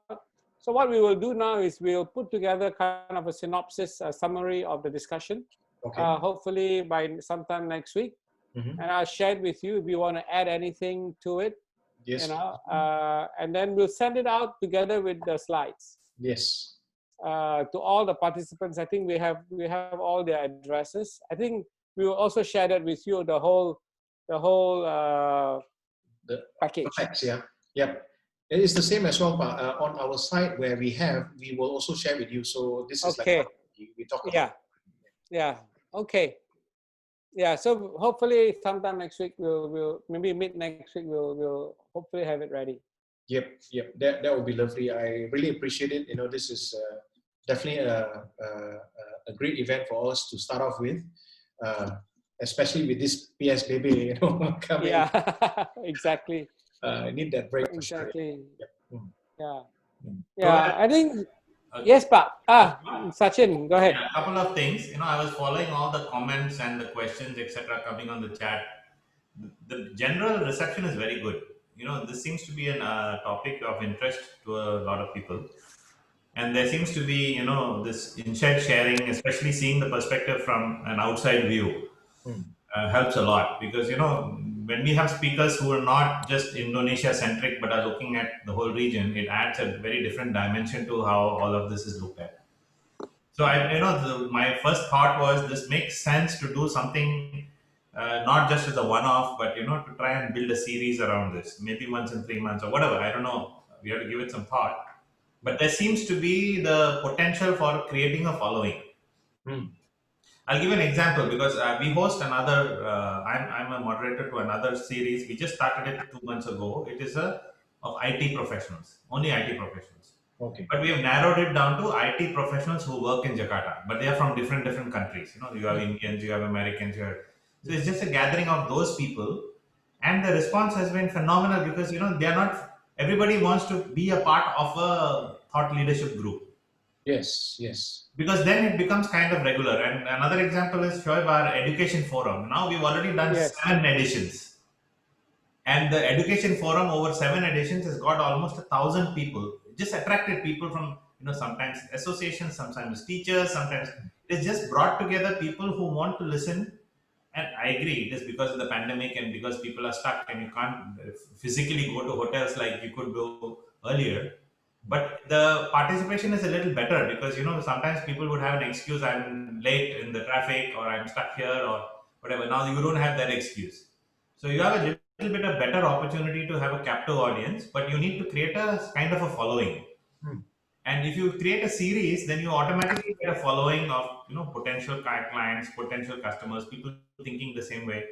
So what we will do now is we'll put together kind of a synopsis, a summary of the discussion, Okay. hopefully by sometime next week. Mhm. And I'll share it with you if you want to add anything to it, Yes. and then we'll send it out together with the slides Yes. to all the participants. I think we have all their addresses. I think we will also share that with you, the whole The package. Perfect. Yeah. Yep. It is the same as well, but on our site where we will also share with you. So this is Okay. like what we talk about. Yeah. Yeah. Okay. Yeah. So hopefully sometime next week we'll maybe mid next week we'll hopefully have it ready. Yep. Yep. That would be lovely. I really appreciate it. You know, this is definitely a great event for us to start off with, especially with this PS baby, you know, coming. Yeah. Exactly. I need that break for sure. Exactly. Yep. Mm. Yeah. Mm. Yeah. I think yes, but Sachin, go ahead. Yeah, a couple of things. I was following all the comments and the questions, etc., coming on the chat. The general reception is very good. This seems to be an topic of interest to a lot of people, and there seems to be this insight sharing, especially seeing the perspective from an outside view, Mm. helps a lot, because when we have speakers who are not just Indonesia centric but are looking at the whole region, it adds a very different dimension to how all of this is looked at. So my first thought was, this makes sense to do something, not just as a one-off, but to try and build a series around this, maybe once in 3 months or whatever. I don't know. We have to give it some thought. But there seems to be the potential for creating a following. Mm. I'll give an example, because we host another. I'm a moderator to another series. We just started it 2 months ago. It is of IT professionals, only IT professionals. Okay. But we have narrowed it down to IT professionals who work in Jakarta, but they are from different countries. You have Indians, you have Americans, so it's just a gathering of those people, and the response has been phenomenal, because they are not. Everybody wants to be a part of a thought leadership group, Yes. Yes. because then it becomes kind of regular. And another example is Shoaib, our education forum. Now we've already done Yes. 7 editions. And the education forum over 7 editions has got almost 1,000 people. It just attracted people from, sometimes associations, sometimes teachers, sometimes it's just brought together people who want to listen. And I agree, it is because of the pandemic and because people are stuck and you can't physically go to hotels like you could do earlier. But the participation is a little better, because sometimes people would have an excuse, I'm late in the traffic, or I'm stuck here, or whatever. Now you don't have that excuse. So you have a little bit of better opportunity to have a captive audience, but you need to create a kind of a following. Hmm. And if you create a series, then you automatically get a following of potential clients, potential customers, people thinking the same way,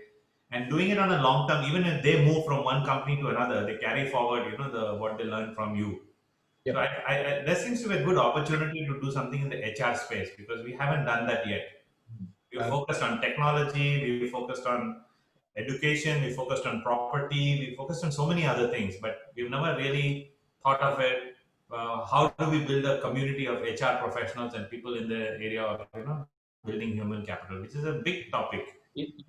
and doing it on a long term. Even if they move from one company to another, they carry forward what they learn from you. Yep. So there seems to be a good opportunity to do something in the HR space, because we haven't done that yet. We're focused on technology, we focused on education, we focused on property, we focused on so many other things, but we've never really thought of it. How do we build a community of HR professionals and people in the area of building human capital, which is a big topic.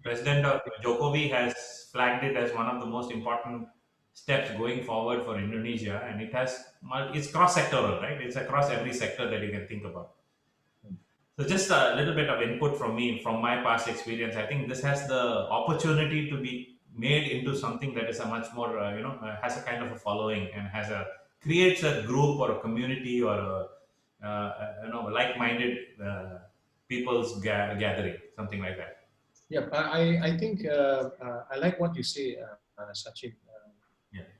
President of Jokowi has flagged it as one of the most important steps going forward for Indonesia, and it's cross-sectoral, right? It's across every sector that you can think about. So just a little bit of input from me, from my past experience. I think this has the opportunity to be made into something that is a much more, has a kind of a following, and creates a group or a community, or like-minded people's gathering, something like that. Yeah, I think I like what you say, Sachin.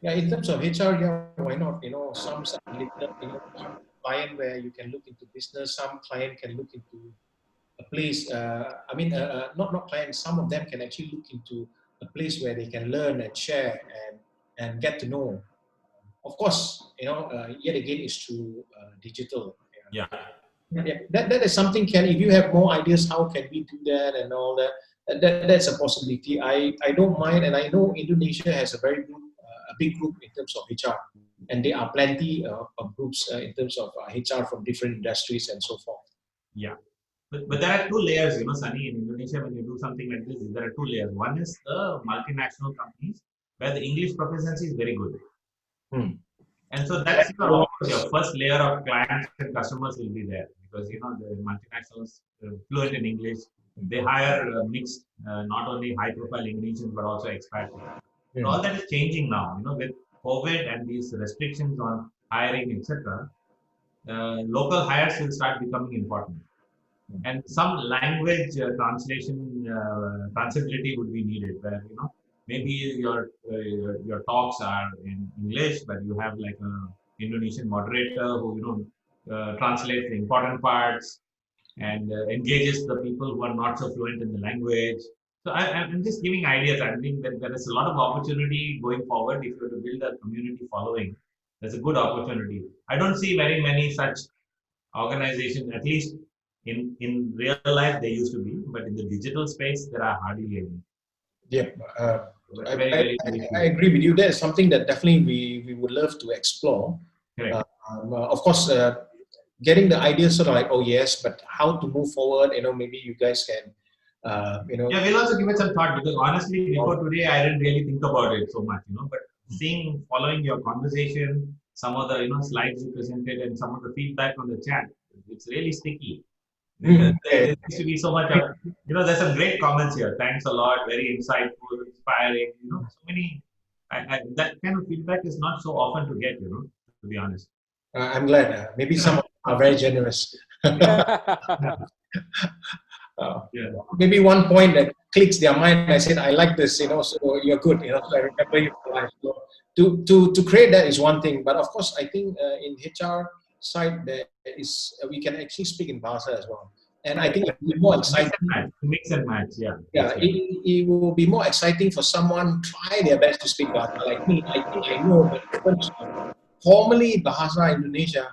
Yeah, in terms of HR, yeah, why not? Some client where you can look into business, some client can look into a place. Not clients. Some of them can actually look into a place where they can learn and share and get to know. Of course, yet again, it's through digital. Yeah. Yeah, that is something. If you have more ideas, how can we do that and all that? That's a possibility. I don't mind, and I know Indonesia has a very good, a big group in terms of HR, and there are plenty of groups in terms of HR from different industries and so forth. Yeah. But there are two layers, Sunny, in Indonesia, when you do something like this, there are two layers. One is the multinational companies where the English proficiency is very good. And so that's your first layer of clients and customers will be there because, the multinationals fluent in English, they hire mixed, not only high profile Indonesians, but also expats. So all that is changing now, with COVID and these restrictions on hiring, etc. Local hires will start becoming important. And some language translation, translatability would be needed where, maybe your talks are in English, but you have like a Indonesian moderator who, translates the important parts and engages the people who are not so fluent in the language. So I'm just giving ideas. I think that there is a lot of opportunity going forward if you have to build a community following. There's a good opportunity. I don't see very many such organizations, at least in real life they used to be, but in the digital space there are hardly any. Yeah, I agree with you. That is something that definitely we would love to explore. Of course, getting the ideas sort of like, oh yes, but how to move forward, maybe you guys can, Yeah, we'll also give it some thought because honestly, before today, I didn't really think about it so much, but following your conversation, some of the, slides you presented and some of the feedback on the chat, it's really sticky. There used to be so much of, there's some great comments here. Thanks a lot. Very insightful, inspiring, so many, that kind of feedback is not so often to get, to be honest. I'm glad. Maybe some are very generous. Maybe one point that clicks their mind. I said, I like this, so you're good, so I remember you for life. So to create that is one thing, but of course, I think in HR side there is we can actually speak in Bahasa as well, and I think it will be more exciting. Mix and match, yeah. Yeah, it will be more exciting for someone try their best to speak Bahasa. Like me, I think I know, but formally Bahasa Indonesia,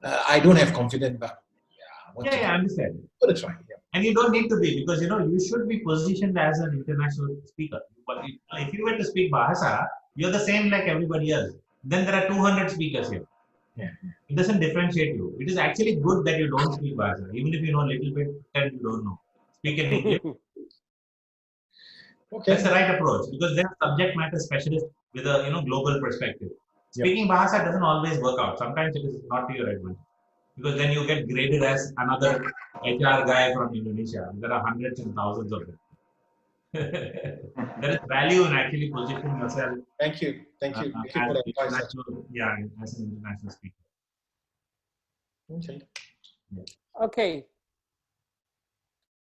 I don't have confidence, but I understand. Gotta try. Yeah. And you don't need to be because you should be positioned as an international speaker. But if you were to speak Bahasa, you're the same like everybody else. Then there are 200 speakers here. Yeah. It doesn't differentiate you. It is actually good that you don't speak Bahasa, even if you know a little bit and you don't know. Speak in English. Okay. That's the right approach because they're subject matter specialists with a global perspective. Speaking Bahasa doesn't always work out. Sometimes it is not to your advantage. Because then you get graded as another HR guy from Indonesia. There are hundreds and thousands of them. There is value in actually positioning yourself. Thank you. Thank you. Thank you for the advice. As an international speaker. Okay. Okay.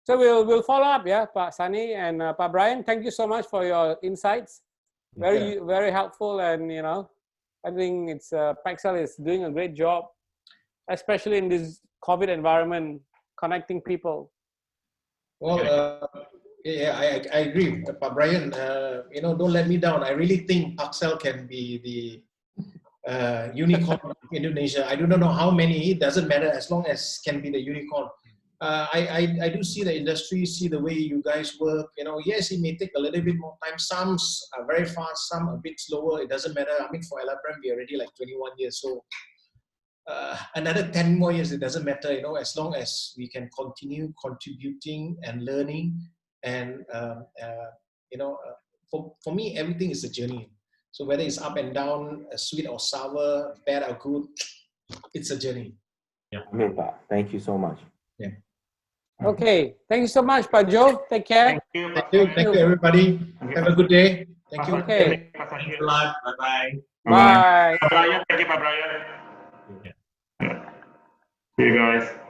So we'll follow up, Pak Sani and Pak Brian. Thank you so much for your insights. Very helpful, and I think it's Paxel is doing a great job, especially in this COVID environment, connecting people. Well, I agree, Pak Brian. Don't let me down. I really think Paxel can be the unicorn of Indonesia. I do not know how many. It doesn't matter as long as can be the unicorn. I do see the industry, see the way you guys work. Yes, it may take a little bit more time. Some are very fast, some a bit slower. It doesn't matter. I mean, for Elabram, we're already like 21 years. So another 10 more years, it doesn't matter, as long as we can continue contributing and learning. And, for me, everything is a journey. So whether it's up and down, sweet or sour, bad or good, it's a journey. Yeah. Thank you so much. Yeah. Okay. Thank you so much, Pak Joe. Take care. Thank you, everybody. Have a good day. Thank you. Okay. Thank you a lot. Bye-bye. Bye. Pak Brian, thank you, Pak Brian. Yeah. See you guys.